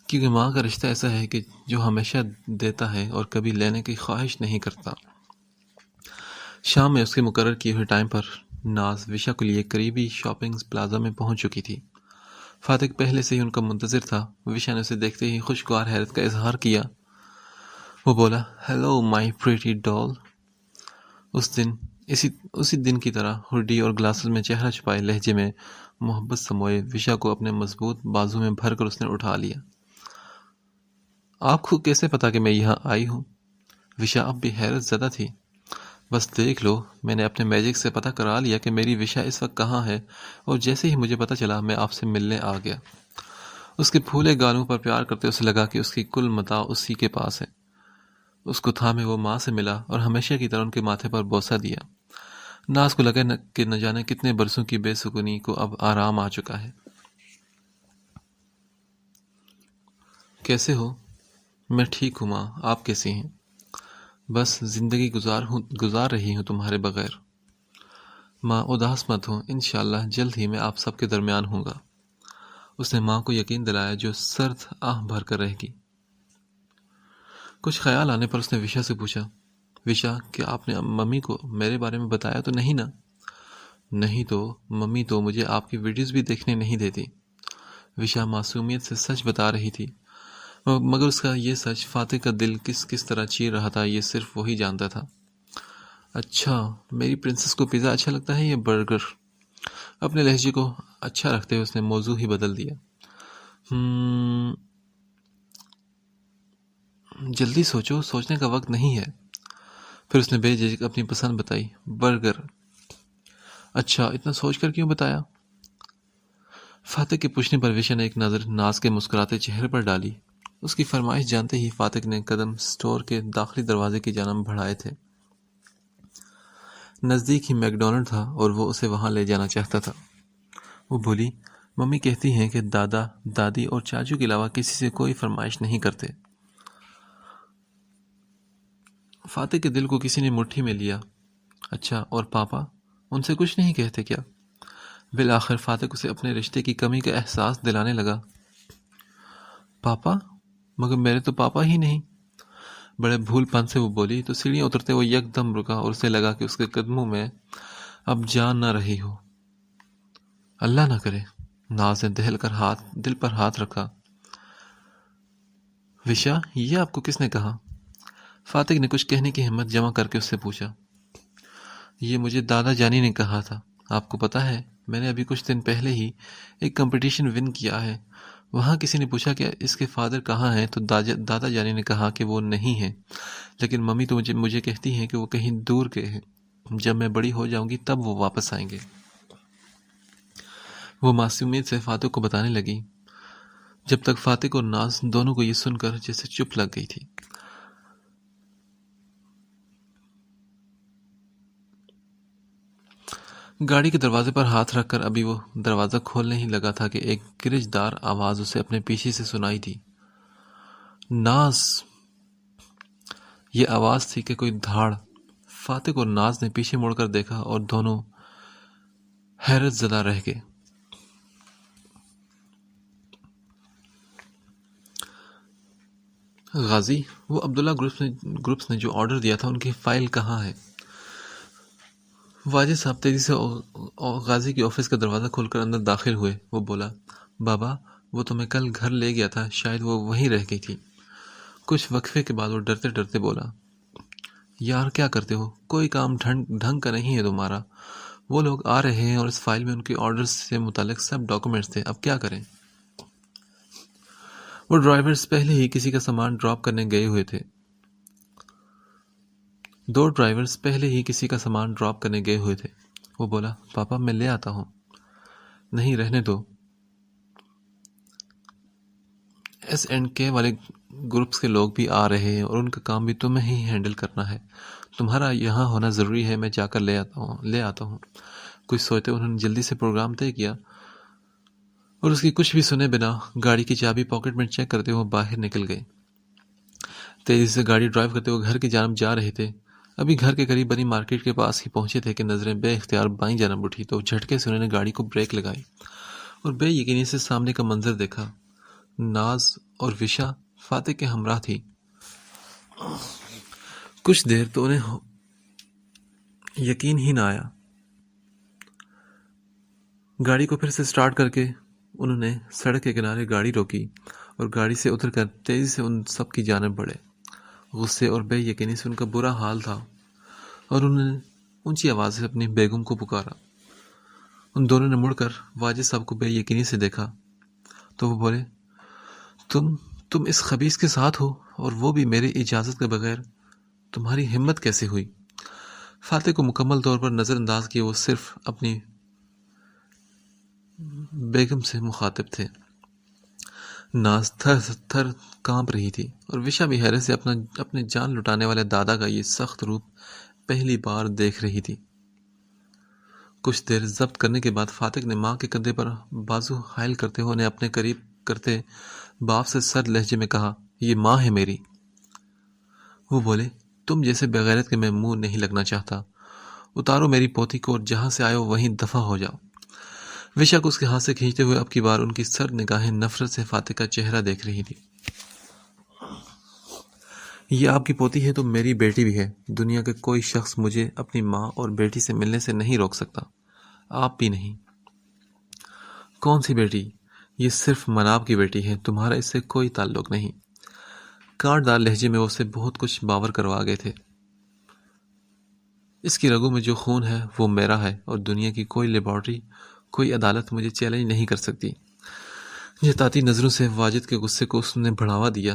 کیونکہ ماں کا رشتہ ایسا ہے کہ جو ہمیشہ دیتا ہے اور کبھی لینے کی خواہش نہیں کرتا۔ شام میں اس کے مقرر کیے ہوئے ٹائم پر ناز وشا کے لیے قریبی شاپنگ پلازا میں پہنچ چکی تھی۔ فاتح پہلے سے ہی ان کا منتظر تھا۔ وشا نے اسے دیکھتے ہی خوشگوار حیرت کا اظہار کیا۔ وہ بولا، ہیلو مائی پریٹی ڈال۔ اسی دن کی طرح ہڈی اور گلاسز میں چہرہ چھپائے لہجے میں محبت سموئے وشا کو اپنے مضبوط بازو میں بھر کر اس نے اٹھا لیا۔ آپ کو کیسے پتا کہ میں یہاں آئی ہوں؟ وشا اب بھی حیرت زدہ تھی۔ بس دیکھ لو، میں نے اپنے میجک سے پتہ کرا لیا کہ میری وشا اس وقت کہاں ہے، اور جیسے ہی مجھے پتہ چلا میں آپ سے ملنے آ گیا۔ اس کے پھولے گالوں پر پیار کرتے اسے لگا کہ اس کی کل متاع اسی کے پاس ہے۔ اس کو تھامے وہ ماں سے ملا اور ہمیشہ کی طرح ان کے ماتھے پر بوسہ دیا۔ ناز کو لگا کہ نہ جانے کتنے برسوں کی بے سکونی کو اب آرام آ چکا ہے۔ کیسے ہو؟ میں ٹھیک ہوں ماں، آپ کیسی ہیں؟ بس زندگی گزار رہی ہوں تمہارے بغیر۔ ماں اداس مت ہوں، انشاءاللہ جلد ہی میں آپ سب کے درمیان ہوں گا۔ اس نے ماں کو یقین دلایا جو سرد آہ بھر کر رہ گئی۔ کچھ خیال آنے پر اس نے وشا سے پوچھا، وشا کیا آپ نے ممی کو میرے بارے میں بتایا تو نہیں نا؟ نہیں تو ممی تو مجھے آپ کی ویڈیوز بھی دیکھنے نہیں دیتی۔ وشا معصومیت سے سچ بتا رہی تھی، مگر اس کا یہ سچ فاتح کا دل کس طرح چیر رہا تھا یہ صرف وہی جانتا تھا۔ اچھا، میری پرنسس کو پیزا اچھا لگتا ہے یا برگر؟ اپنے لہجے کو اچھا رکھتے ہوئے اس نے موضوع ہی بدل دیا۔ جلدی سوچو، سوچنے کا وقت نہیں ہے۔ پھر اس نے بے جھجک اپنی پسند بتائی، برگر۔ اچھا، اتنا سوچ کر کیوں بتایا؟ فاتح کے پوچھنے پر وشا نے ایک نظر ناز کے مسکراتے چہرے پر ڈالی۔ اس کی فرمائش جانتے ہی فاتح نے قدم سٹور کے داخلی دروازے کی جانب بڑھائے تھے۔ نزدیک ہی میک ڈونلڈ تھا اور وہ اسے وہاں لے جانا چاہتا تھا۔ وہ بولی، ممی کہتی ہیں کہ دادا، دادی اور چاچو کے علاوہ کسی سے کوئی فرمائش نہیں کرتے۔ فاتح کے دل کو کسی نے مٹھی میں لیا۔ اچھا، اور پاپا؟ ان سے کچھ نہیں کہتے کیا؟ بالآخر فاتح اسے اپنے رشتے کی کمی کا احساس دلانے لگا۔ پاپا؟ مگر میرے تو پاپا ہی نہیں۔ بڑے بھول پن سے وہ بولی تو سیڑھیاں اترتے وہ یک دم رکا اور اسے لگا کہ اس کے قدموں میں اب جان نہ رہی ہو۔ اللہ نہ کرے۔ ناز نے دہل کر دل پر ہاتھ رکھا۔ وشا، یہ آپ کو کس نے کہا؟ فاتح نے کچھ کہنے کی ہمت جمع کر کے اس سے پوچھا۔ یہ مجھے دادا جانی نے کہا تھا۔ آپ کو پتا ہے، میں نے ابھی کچھ دن پہلے ہی ایک کمپٹیشن ون کیا ہے۔ وہاں کسی نے پوچھا کہ اس کے فادر کہاں ہیں تو دادا جانی نے کہا کہ وہ نہیں ہیں، لیکن ممی تو مجھے کہتی ہیں کہ وہ کہیں دور گئے ہیں۔ جب میں بڑی ہو جاؤں گی تب وہ واپس آئیں گے۔ وہ معصومیت سے فاتح کو بتانے لگی، جب تک فاتح اور ناز دونوں کو یہ سن کر جیسے چپ لگ گئی تھی۔ گاڑی کے دروازے پر ہاتھ رکھ کر ابھی وہ دروازہ کھولنے ہی لگا تھا کہ ایک گرج دار آواز اسے اپنے پیچھے سے سنائی دی۔ ناز! یہ آواز تھی کہ کوئی دھاڑ۔ فاتح اور ناز نے پیچھے مڑ کر دیکھا اور دونوں حیرت زدہ رہ گئے۔ غازی، وہ عبداللہ گروپس نے جو آرڈر دیا تھا ان کی فائل کہاں ہے؟ واجد صاحب تیزی سے غازی کے آفس کا دروازہ کھول کر اندر داخل ہوئے۔ وہ بولا، بابا، وہ تو میں کل گھر لے گیا تھا، شاید وہ وہیں رہ گئی تھی۔ کچھ وقفے کے بعد وہ ڈرتے ڈرتے بولا، یار کیا کرتے ہو؟ کوئی کام ڈھنگ کا نہیں ہے تمہارا۔ وہ لوگ آ رہے ہیں اور اس فائل میں ان کے آرڈرز سے متعلق سب ڈاکومنٹس تھے، اب کیا کریں؟ وہ ڈرائیورز پہلے ہی کسی کا سامان ڈراپ کرنے گئے ہوئے تھے۔ 2 ڈرائیورز پہلے ہی کسی کا سامان ڈراپ کرنے گئے ہوئے تھے۔ وہ بولا، پاپا میں لے آتا ہوں۔ نہیں، رہنے دو۔ ایس اینڈ کے والے گروپس کے لوگ بھی آ رہے ہیں اور ان کا کام بھی تمہیں ہی ہینڈل کرنا ہے۔ تمہارا یہاں ہونا ضروری ہے، میں جا کر لے آتا ہوں۔ کچھ سوچتے انہوں نے جلدی سے پروگرام طے کیا اور اس کی کچھ بھی سنے بنا گاڑی کی چابی پاکٹ میں چیک کرتے ہوئے باہر نکل گئے۔ تیزی سے گاڑی ڈرائیو کرتے ہوئے گھر کی جانب جا رہے تھے۔ ابھی گھر کے قریب بنی مارکیٹ کے پاس ہی پہنچے تھے کہ نظریں بے اختیار بائیں جانب اٹھی تو جھٹکے سے انہوں نے گاڑی کو بریک لگائی اور بے یقینی سے سامنے کا منظر دیکھا۔ ناز اور وشا فاتح کے ہمراہ تھی۔ کچھ دیر تو انہیں یقین ہی نہ آیا۔ گاڑی کو پھر سے سٹارٹ کر کے انہوں نے سڑک کے کنارے گاڑی روکی اور گاڑی سے اتر کر تیزی سے ان سب کی جانب بڑھے۔ غصے اور بے یقینی سے ان کا برا حال تھا اور انہوں نے اونچی آواز سے اپنی بیگم کو پکارا۔ ان دونوں نے مڑ کر واجد صاحب کو بے یقینی سے دیکھا تو وہ بولے، تم اس خبیث کے ساتھ ہو اور وہ بھی میری اجازت کے بغیر؟ تمہاری ہمت کیسے ہوئی؟ فاتح کو مکمل طور پر نظر انداز کیے وہ صرف اپنی بیگم سے مخاطب تھے۔ ناز تھر تھر کانپ رہی تھی اور وشا بھی حیرت سے اپنے جان لٹانے والے دادا کا یہ سخت روپ پہلی بار دیکھ رہی تھی۔ کچھ دیر ضبط کرنے کے بعد فاتح نے ماں کے کندھے پر بازو حائل کرتے ہوئے انہیں اپنے قریب کرتے باپ سے سرد لہجے میں کہا، یہ ماں ہے میری۔ وہ بولے، تم جیسے بغیرت کے میں منہ نہیں لگنا چاہتا۔ اتارو میری پوتی کو اور جہاں سے آئے ہو وہیں دفع ہو جاؤ۔ وشا کو اس کے ہاتھ سے کھینچتے ہوئے اب کی بار ان کی سرد نگاہیں نفرت سے فاتح کا چہرہ دیکھ رہی تھی۔ یہ آپ کی پوتی ہے تو میری بیٹی بھی ہے۔ دنیا کے کوئی شخص مجھے اپنی ماں اور بیٹی سے ملنے سے نہیں روک سکتا، آپ بھی نہیں۔ کون سی بیٹی؟ یہ صرف مناب کی بیٹی ہے، تمہارا اس سے کوئی تعلق نہیں۔ کانٹ دار لہجے میں وہ اسے بہت کچھ باور کروا گئے تھے۔ اس کی رگوں میں جو خون ہے وہ میرا ہے اور دنیا کی کوئی لیبارٹری، کوئی عدالت مجھے چیلنج نہیں کر سکتی۔ جتاتی نظروں سے واجد کے غصے کو اس نے بڑھاوا دیا۔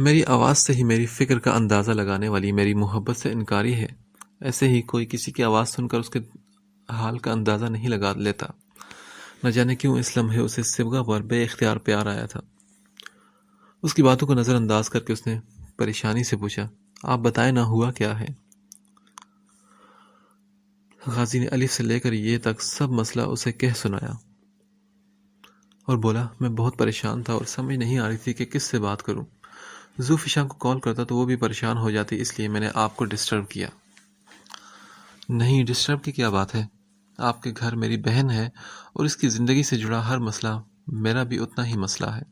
میری آواز سے ہی میری فکر کا اندازہ لگانے والی میری محبت سے انکاری ہے۔ ایسے ہی کوئی کسی کی آواز سن کر اس کے حال کا اندازہ نہیں لگا لیتا۔ نہ جانے کیوں اس لمحے اسے صبغہ پر بے اختیار پیار آیا تھا۔ اس کی باتوں کو نظر انداز کر کے اس نے پریشانی سے پوچھا، آپ بتائیں نہ ہوا کیا ہے؟ غازی نے الف سے لے کر یہ تک سب مسئلہ اسے کہہ سنایا اور بولا، میں بہت پریشان تھا اور سمجھ نہیں آ رہی تھی کہ کس سے بات کروں۔ زوفشا کو کال کرتا تو وہ بھی پریشان ہو جاتی، اس لیے میں نے آپ کو ڈسٹرب کیا۔ نہیں، ڈسٹرب کی کیا بات ہے؟ آپ کے گھر میری بہن ہے اور اس کی زندگی سے جڑا ہر مسئلہ میرا بھی اتنا ہی مسئلہ ہے۔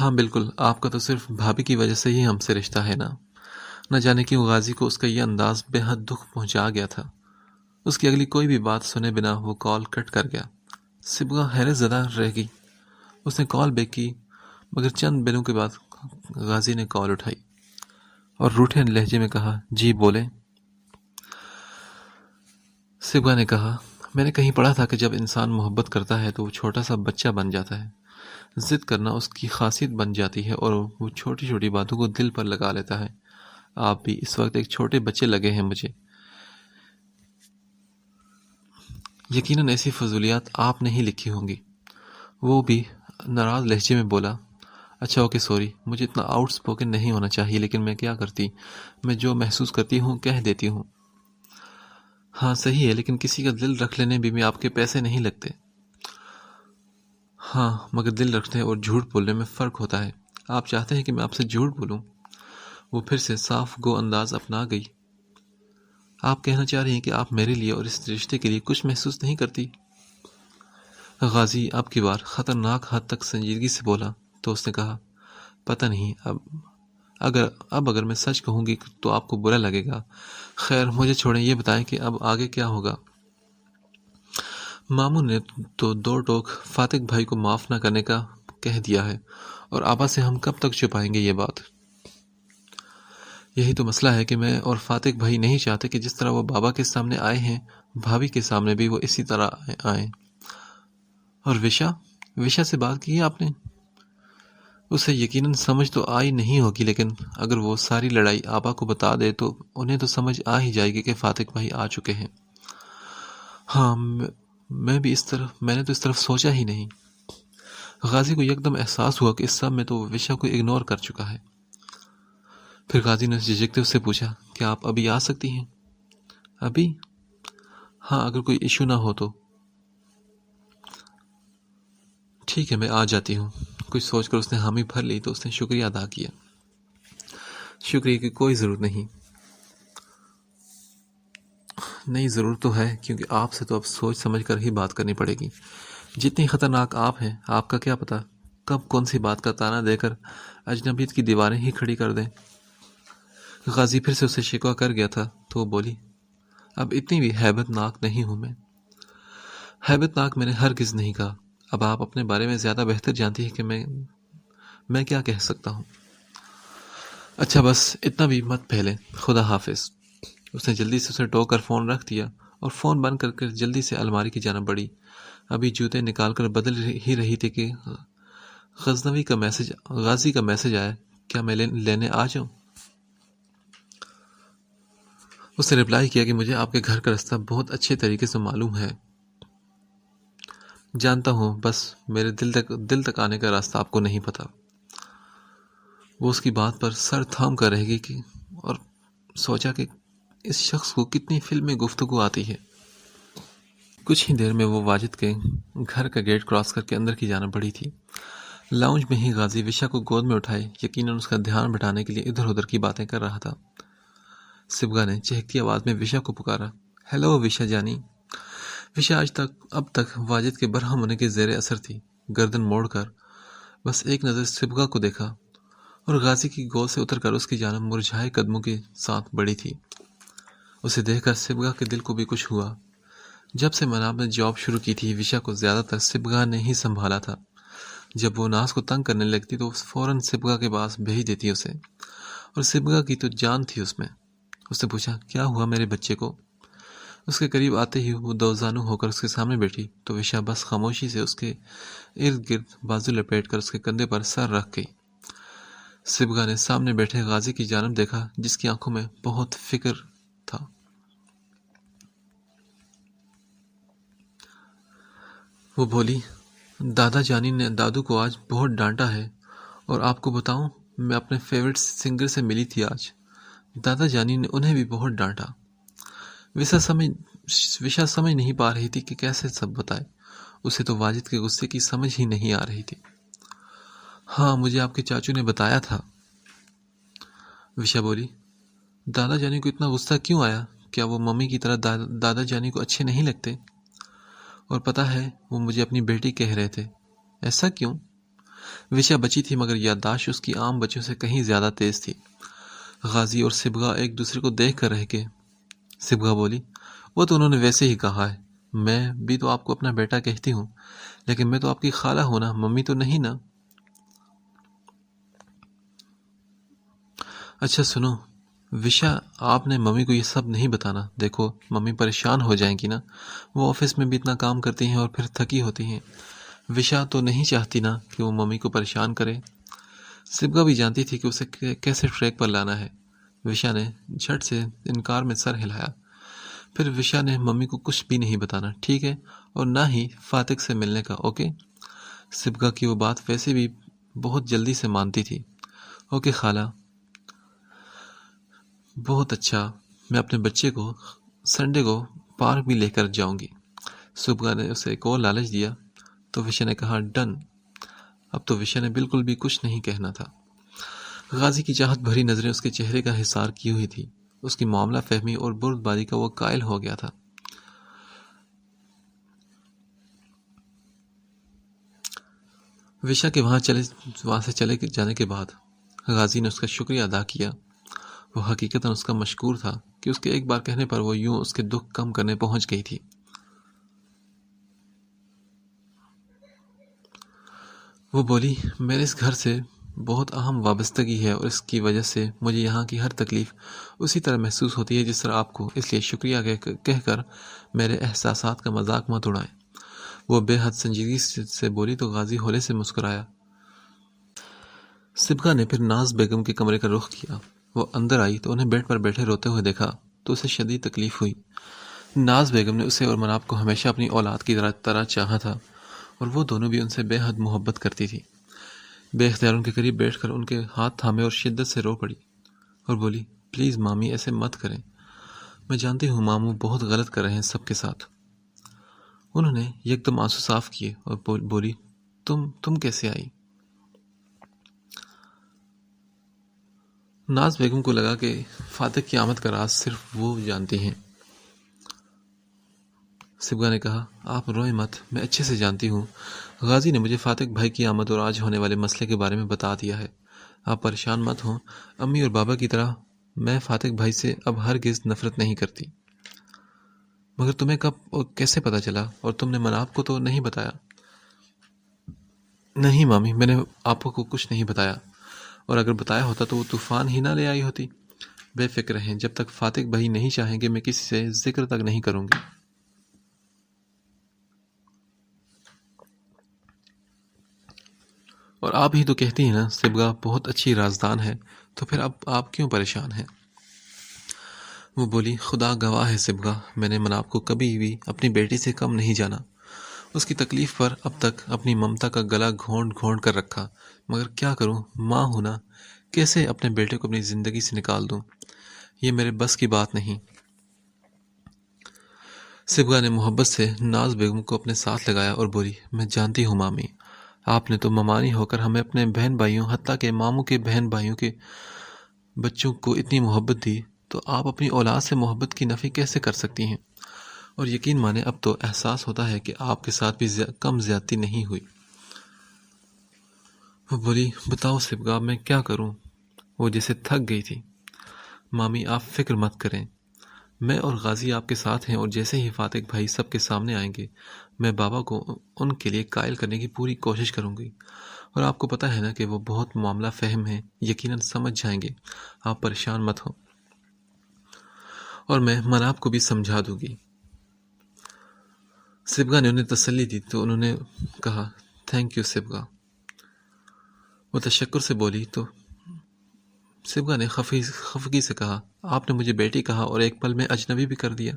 ہاں بالکل، آپ کا تو صرف بھابھی کی وجہ سے ہی ہم سے رشتہ ہے نا۔ نہ جانے کیوں غازی کو اس کا یہ انداز بے حد دکھ پہنچا گیا تھا۔ اس کی اگلی کوئی بھی بات سنے بنا وہ کال کٹ کر گیا۔ صبغہ حیرت زدہ رہ گئی۔ اس نے کال بیک کی مگر چند بلوں کے بعد غازی نے کال اٹھائی اور روٹھے لہجے میں کہا، جی بولیں۔ صبغہ نے کہا، میں نے کہیں پڑھا تھا کہ جب انسان محبت کرتا ہے تو وہ چھوٹا سا بچہ بن جاتا ہے۔ ضد کرنا اس کی خاصیت بن جاتی ہے اور وہ چھوٹی چھوٹی باتوں کو دل پر لگا لیتا ہے۔ آپ بھی اس وقت ایک چھوٹے بچے لگے ہیں مجھے۔ یقیناً ایسی فضولیات آپ نے ہی لکھی ہوں گی۔ وہ بھی ناراض لہجے میں بولا، اچھا اوکے سوری، مجھے اتنا آؤٹ سپوکن نہیں ہونا چاہیے، لیکن میں کیا کرتی، میں جو محسوس کرتی ہوں کہہ دیتی ہوں۔ ہاں صحیح ہے، لیکن کسی کا دل رکھ لینے بھی میں آپ کے پیسے نہیں لگتے۔ ہاں مگر دل رکھنے اور جھوٹ بولنے میں فرق ہوتا ہے۔ آپ چاہتے ہیں کہ میں آپ سے جھوٹ بولوں؟ وہ پھر سے صاف گو انداز اپنا گئی۔ آپ کہنا چاہ رہی ہیں کہ آپ میرے لیے اور اس رشتے کے لیے کچھ محسوس نہیں کرتی؟ غازی اب کی بار خطرناک حد تک سنجیدگی سے بولا تو اس نے کہا، پتہ نہیں، اگر میں سچ کہوں گی تو آپ کو برا لگے گا۔ خیر مجھے چھوڑیں، یہ بتائیں کہ اب آگے کیا ہوگا؟ ماموں نے تو دو ٹوک فاتق بھائی کو معاف نہ کرنے کا کہہ دیا ہے، اور آبا سے ہم کب تک چھپائیں گے یہ بات؟ یہی تو مسئلہ ہے کہ میں اور فاتق بھائی نہیں چاہتے کہ جس طرح وہ بابا کے سامنے آئے ہیں بھابھی کے سامنے بھی وہ اسی طرح آئیں۔ اور وشا سے بات کی ہے آپ نے؟ اسے یقیناً سمجھ تو آئی نہیں ہوگی، لیکن اگر وہ ساری لڑائی آبا کو بتا دے تو انہیں تو سمجھ آ ہی جائے گی کہ فاتق بھائی آ چکے ہیں۔ ہاں میں نے تو اس طرف سوچا ہی نہیں۔ غازی کو یکدم احساس ہوا کہ اس سب میں تو وہ وشا کو اگنور کر چکا ہے۔ پھر غازی نے جھجکتے اس سے پوچھا، کیا آپ ابھی آ سکتی ہیں؟ ابھی؟ ہاں اگر کوئی ایشو نہ ہو تو۔ ٹھیک ہے میں آ جاتی ہوں۔ کچھ سوچ کر اس نے حامی بھر لی تو اس نے شکریہ ادا کیا۔ شکریہ کی کوئی ضرورت نہیں۔ نہیں ضرورت تو ہے، کیونکہ آپ سے تو اب سوچ سمجھ کر ہی بات کرنی پڑے گی۔ جتنی خطرناک آپ ہیں، آپ کا کیا پتہ کب کون سی بات کا تانا دے کر اجنبیت کی دیواریں ہی کھڑی کر دیں۔ غازی پھر سے اسے شکوہ کر گیا تھا تو وہ بولی، اب اتنی بھی ہیبت ناک نہیں ہوں میں۔ ہیبت ناک میں نے ہرگز نہیں کہا۔ اب آپ اپنے بارے میں زیادہ بہتر جانتی ہیں کہ میں کیا کہہ سکتا ہوں۔ اچھا بس اتنا بھی مت پھیلیں، خدا حافظ۔ اس نے جلدی سے اسے ٹو کر فون رکھ دیا اور فون بند کر کے جلدی سے الماری کی جانب بڑھی۔ ابھی جوتے نکال کر بدل ہی رہی تھی کہ غازی کا میسج آیا، کیا میں لینے آ جاؤں؟ اس نے رپلائی کیا کہ مجھے آپ کے گھر کا راستہ بہت اچھے طریقے سے معلوم ہے۔ جانتا ہوں، بس میرے دل تک آنے کا راستہ آپ کو نہیں پتا۔ وہ اس کی بات پر سر تھام کر رہ گئی اور سوچا کہ اس شخص کو کتنی فلمی گفتگو آتی ہے۔ کچھ ہی دیر میں وہ واجد کے گھر کا گیٹ کراس کر کے اندر کی جانب بڑھی تھی۔ لاؤنج میں ہی غازی وشا کو گود میں اٹھائے یقیناً اس کا دھیان بٹانے کے لیے ادھر ادھر کی باتیں کر رہا تھا۔ صبغہ نے چہکتی آواز میں وشا کو پکارا، ہیلو وشا جانی۔ وشا اب تک واجد کے برہم ہونے کے زیر اثر تھی۔ گردن موڑ کر بس ایک نظر صبغہ کو دیکھا اور غازی کی گود سے اتر کر اس کی جانب مرجھائے قدموں کے ساتھ بڑھی تھی۔ اسے دیکھ کر صبغہ کے دل کو بھی کچھ ہوا۔ جب سے مناب نے جاب شروع کی تھی وشا کو زیادہ تر صبغہ نے ہی سنبھالا تھا۔ جب وہ ناز کو تنگ کرنے لگتی تو فوراً صبغہ کے پاس بھیج دیتی اسے، اور صبغہ کی تو جان تھی اس میں۔ اس نے پوچھا، کیا ہوا میرے بچے کو؟ اس کے قریب آتے ہی وہ دوزانو ہو کر اس کے سامنے بیٹھی تو وشا بس خاموشی سے اس کے ارد گرد بازو لپیٹ کر اس کے کندھے پر سر رکھ گئی۔ سبغا نے سامنے بیٹھے غازی کی جانب دیکھا جس کی آنکھوں میں بہت فکر تھا۔ وہ بولی، دادا جانی نے دادو کو آج بہت ڈانٹا ہے، اور آپ کو بتاؤں میں اپنے فیورٹ سنگر سے ملی تھی آج۔ دادا جانی نے انہیں بھی بہت ڈانٹا۔ وشا سمجھ نہیں پا رہی تھی کہ کیسے سب بتائے، اسے تو واجد کے غصے کی سمجھ ہی نہیں آ رہی تھی۔ ہاں، مجھے آپ کے چاچو نے بتایا تھا۔ وشا بولی، دادا جانی کو اتنا غصہ کیوں آیا؟ کیا وہ ممی کی طرح دادا جانی کو اچھے نہیں لگتے؟ اور پتہ ہے وہ مجھے اپنی بیٹی کہہ رہے تھے۔ ایسا کیوں؟ وشا بچی تھی مگر یادداشت اس کی عام بچوں سے کہیں زیادہ تیز تھی۔ غازی اور سبغا ایک دوسرے کو دیکھ کر رہ گئے۔ سبغا بولی، وہ تو انہوں نے ویسے ہی کہا ہے، میں بھی تو آپ کو اپنا بیٹا کہتی ہوں، لیکن میں تو آپ کی خالہ ہوں نا، ممی تو نہیں نا۔ اچھا سنو وشا، آپ نے ممی کو یہ سب نہیں بتانا، دیکھو ممی پریشان ہو جائیں گی نا، وہ آفس میں بھی اتنا کام کرتی ہیں اور پھر تھکی ہوتی ہیں۔ وشا تو نہیں چاہتی نا کہ وہ ممی کو پریشان کرے۔ سبغا بھی جانتی تھی کہ اسے کیسے ٹریک پر لانا ہے۔ وشا نے جھٹ سے انکار میں سر ہلایا۔ پھر وشا نے ممی کو کچھ بھی نہیں بتانا، ٹھیک ہے، اور نہ ہی فاتق سے ملنے کا، اوکے؟ سبغا کی وہ بات ویسے بھی بہت جلدی سے مانتی تھی۔ اوکے خالہ۔ بہت اچھا، میں اپنے بچے کو سنڈے کو پارک بھی لے کر جاؤں گی۔ سبغا نے اسے ایک اور لالچ دیا تو وشا نے کہا ڈن۔ اب تو وشا نے بالکل بھی کچھ نہیں کہنا تھا۔ غازی کی چاہت بھری نظریں اس کے چہرے کا حصار کی ہوئی تھی۔ اس کی معاملہ فہمی اور بردباری کا وہ قائل ہو گیا تھا۔ وشا کے وہاں سے چلے جانے کے بعد غازی نے اس کا شکریہ ادا کیا۔ وہ حقیقتاً اس کا مشکور تھا کہ اس کے ایک بار کہنے پر وہ یوں اس کے دکھ کم کرنے پہنچ گئی تھی۔ وہ بولی، میرے اس گھر سے بہت اہم وابستگی ہے اور اس کی وجہ سے مجھے یہاں کی ہر تکلیف اسی طرح محسوس ہوتی ہے جس طرح آپ کو، اس لیے شکریہ کہہ کر میرے احساسات کا مذاق مت اڑائیں۔ وہ بے حد سنجیدگی سے بولی تو غازی ہولے سے مسکرایا۔ سبغا نے پھر ناز بیگم کے کمرے کا رخ کیا۔ وہ اندر آئی تو انہیں بیڈ پر بیٹھے روتے ہوئے دیکھا تو اسے شدید تکلیف ہوئی۔ ناز بیگم نے اسے اور مناب کو ہمیشہ اپنی اولاد کی طرح چاہا تھا اور وہ دونوں بھی ان سے بے حد محبت کرتی تھی۔ بے اختیار ان کے قریب بیٹھ کر ان کے ہاتھ تھامے اور شدت سے رو پڑی اور بولی، پلیز مامی ایسے مت کریں، میں جانتی ہوں ماموں بہت غلط کر رہے ہیں سب کے ساتھ۔ انہوں نے یکدم آنسو صاف کیے اور بولی، تم کیسے آئی؟ ناز بیگم کو لگا کہ فاتق کی آمد کا راز صرف وہ جانتی ہیں۔ سبغا نے کہا، آپ روئیں مت، میں اچھے سے جانتی ہوں، غازی نے مجھے فاتق بھائی کی آمد اور آج ہونے والے مسئلے کے بارے میں بتا دیا ہے۔ آپ پریشان مت ہوں، امی اور بابا کی طرح میں فاتق بھائی سے اب ہرگز نفرت نہیں کرتی۔ مگر تمہیں کب اور کیسے پتا چلا؟ اور تم نے مناب کو تو نہیں بتایا؟ نہیں مامی، میں نے آپ کو کچھ نہیں بتایا، اور اگر بتایا ہوتا تو وہ طوفان ہی نہ لے آئی ہوتی۔ بے فکر رہیں، جب تک فاتق بھائی نہیں چاہیں گے میں کسی سے ذکر تک نہیں کروں گی۔ اور آپ ہی تو کہتی ہیں نا سبغا بہت اچھی رازدان ہے، تو پھر اب آپ کیوں پریشان ہیں؟ وہ بولی، خدا گواہ ہے سبغا، میں نے مناب کو کبھی بھی اپنی بیٹی سے کم نہیں جانا۔ اس کی تکلیف پر اب تک اپنی ممتا کا گلا گھونٹ گھونٹ کر رکھا، مگر کیا کروں، ماں ہوں نا، کیسے اپنے بیٹے کو اپنی زندگی سے نکال دوں، یہ میرے بس کی بات نہیں۔ سبغا نے محبت سے ناز بیگم کو اپنے ساتھ لگایا اور بولی، میں جانتی ہوں مامی، آپ نے تو ممانی ہو کر ہمیں اپنے بہن بھائیوں، حتیٰ کہ ماموں کے بہن بھائیوں کے بچوں کو اتنی محبت دی، تو آپ اپنی اولاد سے محبت کی نفی کیسے کر سکتی ہیں؟ اور یقین مانیں اب تو احساس ہوتا ہے کہ آپ کے ساتھ بھی کم زیادتی نہیں ہوئی۔ وہ بولی، بتاؤ سبغا میں کیا کروں؟ وہ جیسے تھک گئی تھی۔ مامی آپ فکر مت کریں، میں اور غازی آپ کے ساتھ ہیں، اور جیسے ہی فاتق بھائی سب کے سامنے آئیں گے میں بابا کو ان کے لیے قائل کرنے کی پوری کوشش کروں گی، اور آپ کو پتہ ہے نا کہ وہ بہت معاملہ فہم ہیں، یقیناً سمجھ جائیں گے، آپ پریشان مت ہوں، اور میں مناب کو بھی سمجھا دوں گی۔ سبغا نے انہیں تسلی دی تو انہوں نے کہا تھینک یو سبغا. وہ تشکر سے بولی تو سبغا نے خفگی سے کہا آپ نے مجھے بیٹی کہا اور ایک پل میں اجنبی بھی کر دیا.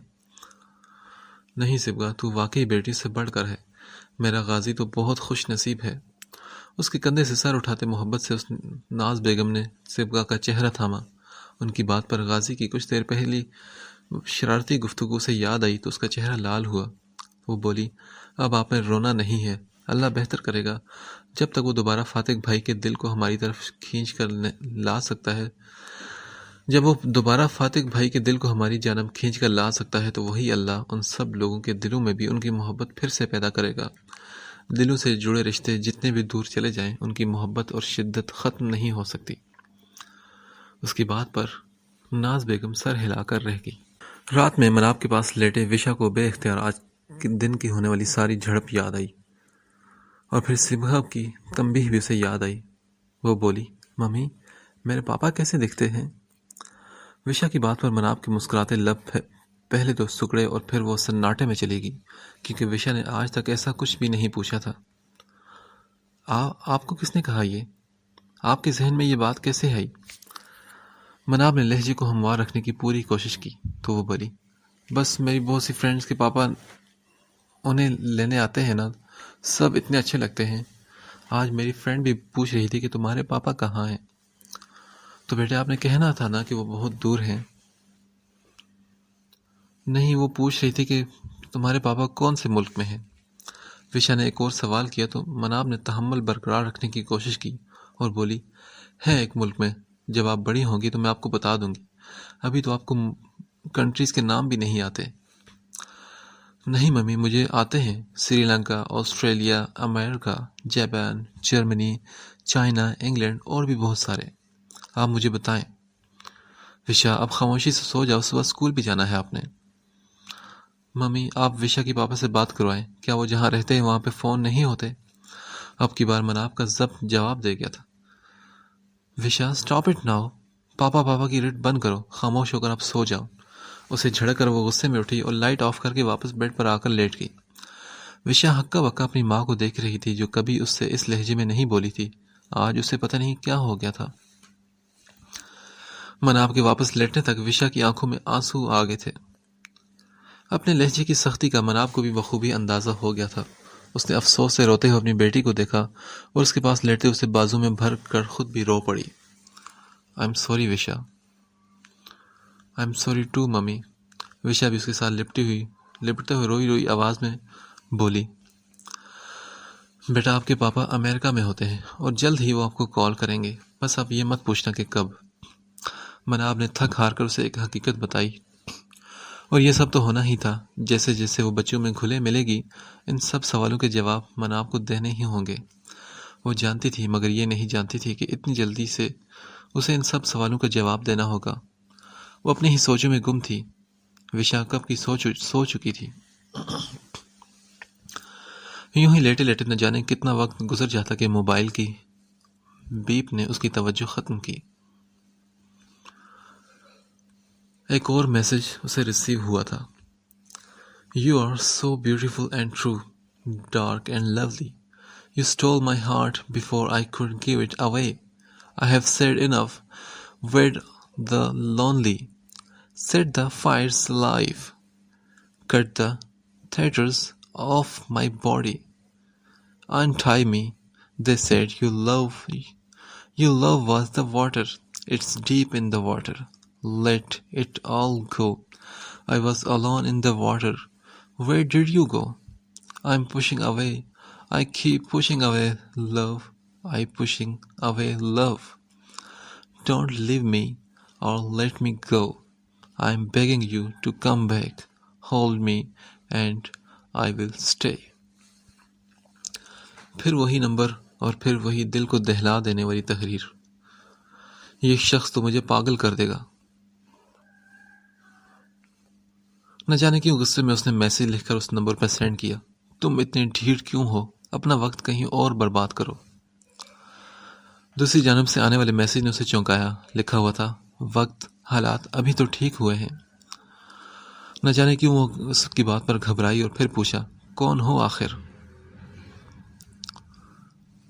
نہیں سبغا، تو واقعی بیٹی سے بڑھ کر ہے. میرا غازی تو بہت خوش نصیب ہے. اس کے کندھے سے سر اٹھاتے محبت سے اس ناز بیگم نے سبغا کا چہرہ تھاما. ان کی بات پر غازی کی کچھ دیر پہلی شرارتی گفتگو سے یاد آئی تو اس کا چہرہ لال ہوا. وہ بولی اب آپ میں رونا نہیں ہے، اللہ بہتر کرے گا. جب تک وہ دوبارہ فاتح بھائی کے دل کو ہماری طرف کھینچ کر لا سکتا ہے جب وہ دوبارہ فاتح بھائی کے دل کو ہماری جانب کھینچ کر لا سکتا ہے تو وہی اللہ ان سب لوگوں کے دلوں میں بھی ان کی محبت پھر سے پیدا کرے گا. دلوں سے جڑے رشتے جتنے بھی دور چلے جائیں ان کی محبت اور شدت ختم نہیں ہو سکتی. اس کی بات پر ناز بیگم سر ہلا کر رہ گئی. رات میں مناب کے پاس لیٹے وشا کو بے اختیار آج دن کی ہونے والی ساری جھڑپ یاد آئی اور پھر سبغا کی تنبیہ بھی اسے یاد آئی. وہ بولی ممی میرے پاپا کیسے دکھتے ہیں؟ وشا کی بات پر مناب کے مسکراتے لب پہلے تو سکڑے اور پھر وہ سناٹے میں چلی گئی کیونکہ وشا نے آج تک ایسا کچھ بھی نہیں پوچھا تھا. آپ کو کس نے کہا یہ؟ آپ کے ذہن میں یہ بات کیسے آئی؟ مناب نے لہجے کو ہموار رکھنے کی پوری کوشش کی تو وہ بولی بس میری بہت سی فرینڈز کے پاپا انہیں لینے آتے ہیں نا، سب اتنے اچھے لگتے ہیں. آج میری فرینڈ بھی پوچھ رہی تھی کہ تمہارے پاپا کہاں ہیں. تو بیٹے آپ نے کہنا تھا نا کہ وہ بہت دور ہیں. نہیں، وہ پوچھ رہی تھی کہ تمہارے پاپا کون سے ملک میں ہیں. وشا نے ایک اور سوال کیا تو مناب نے تحمل برقرار رکھنے کی کوشش کی اور بولی ہے ایک ملک میں. جب آپ بڑی ہوں گی تو میں آپ کو بتا دوں گی. ابھی تو آپ کو کنٹریز کے نام بھی نہیں آتے. نہیں ممی مجھے آتے ہیں، سری لنکا، آسٹریلیا، امریکہ، جاپان، جرمنی، چائنا، انگلینڈ اور بھی بہت سارے. آپ مجھے بتائیں. وشا اب خاموشی سے سو جاؤ، صبح اسکول بھی جانا ہے آپ نے. ممی آپ وشا کی پاپا سے بات کروائیں. کیا وہ جہاں رہتے ہیں وہاں پہ فون نہیں ہوتے؟ اب کی بار مناب کا ضبط جواب دے گیا تھا. وشا سٹاپ اٹ ناؤ. پاپا کی رٹ بند کرو، خاموش ہو کر آپ سو جاؤ. اسے جھڑک کر وہ غصے میں اٹھی اور لائٹ آف کر کے واپس بیڈ پر آ کر لیٹ گئی. وشا ہکا بکا اپنی ماں کو دیکھ رہی تھی جو کبھی اس سے اس لہجے میں نہیں بولی تھی. آج اسے پتہ نہیں کیا ہو گیا تھا. مناب کے واپس لیٹنے تک وشا کی آنکھوں میں آنسو آ گئے تھے. اپنے لہجے کی سختی کا مناب کو بھی بخوبی اندازہ ہو گیا تھا. اس نے افسوس سے روتے ہوئے اپنی بیٹی کو دیکھا اور اس کے پاس لیٹے اسے بازو میں بھر کر خود بھی رو پڑی. I am sorry Visha. I am sorry to mummy. Visha بھی اس کے ساتھ لپٹتے ہوئے روئی روئی آواز میں بولی بیٹا آپ کے پاپا امریکہ میں ہوتے ہیں اور جلد ہی وہ آپ کو کال کریں گے. بس آپ یہ مت پوچھنا کہ کب. مناب نے تھک ہار کر اسے ایک حقیقت بتائی اور یہ سب تو ہونا ہی تھا. جیسے جیسے وہ بچوں میں گھلے ملے گی ان سب سوالوں کے جواب مناب کو دینے ہی ہوں گے. وہ جانتی تھی مگر یہ نہیں جانتی تھی کہ اتنی جلدی سے اسے ان سب سوالوں کا جواب دینا ہوگا. وہ اپنی ہی سوچوں میں گم تھی. وشا کب کی سو چکی تھی. یوں ہی لیٹے لیٹے نہ جانے کتنا وقت گزر جاتا کہ موبائل کی بیپ نے اس کی توجہ ختم کی. ایک اور میسج اسے ریسیو ہوا تھا. You are so beautiful and true, dark and lovely. You stole my heart before I could give it away. I have said enough. Wed the lonely. Set the fires alive. Cut the tatters off my body. Untie me. They said your love was the water. It's deep in the water. Let it all go. I was alone in the water. Where did you go? I'm pushing away. I keep pushing away love. I'm pushing away love. Don't leave me or let me go. I'm begging you to come back. Hold me and I will stay. پھر وہی number اور پھر وہی دل کو دہلا دینے والی تحریر. یہ شخص تو مجھے پاگل کر دے گا. نہ جانے کیوں غصے میں اس نے میسج لکھ کر اس نمبر پر سینڈ کیا. تم اتنے ڈھیٹ کیوں ہو؟ اپنا وقت کہیں اور برباد کرو. دوسری جانب سے آنے والے میسج نے اسے چونکایا. لکھا ہوا تھا وقت حالات ابھی تو ٹھیک ہوئے ہیں. نہ جانے کیوں وہ اس کی بات پر گھبرائی اور پھر پوچھا کون ہو آخر؟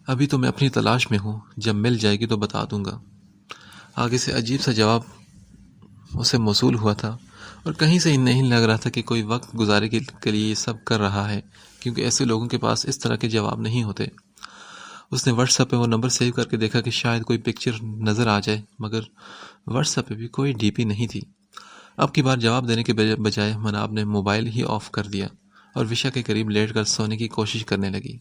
ابھی تو میں اپنی تلاش میں ہوں، جب مل جائے گی تو بتا دوں گا۔ آگے سے عجیب سا جواب اسے موصول ہوا تھا، اور کہیں سے ہی نہیں لگ رہا تھا کہ کوئی وقت گزارے کے لیے یہ سب کر رہا ہے، کیونکہ ایسے لوگوں کے پاس اس طرح کے جواب نہیں ہوتے۔ اس نے واٹس ایپ پہ وہ نمبر سیو کر کے دیکھا کہ شاید کوئی پکچر نظر آ جائے، مگر واٹس ایپ پہ بھی کوئی ڈی پی نہیں تھی۔ اب کی بار جواب دینے کے بجائے مناب نے موبائل ہی آف کر دیا اور وشا کے قریب لیٹ کر سونے کی کوشش کرنے لگی۔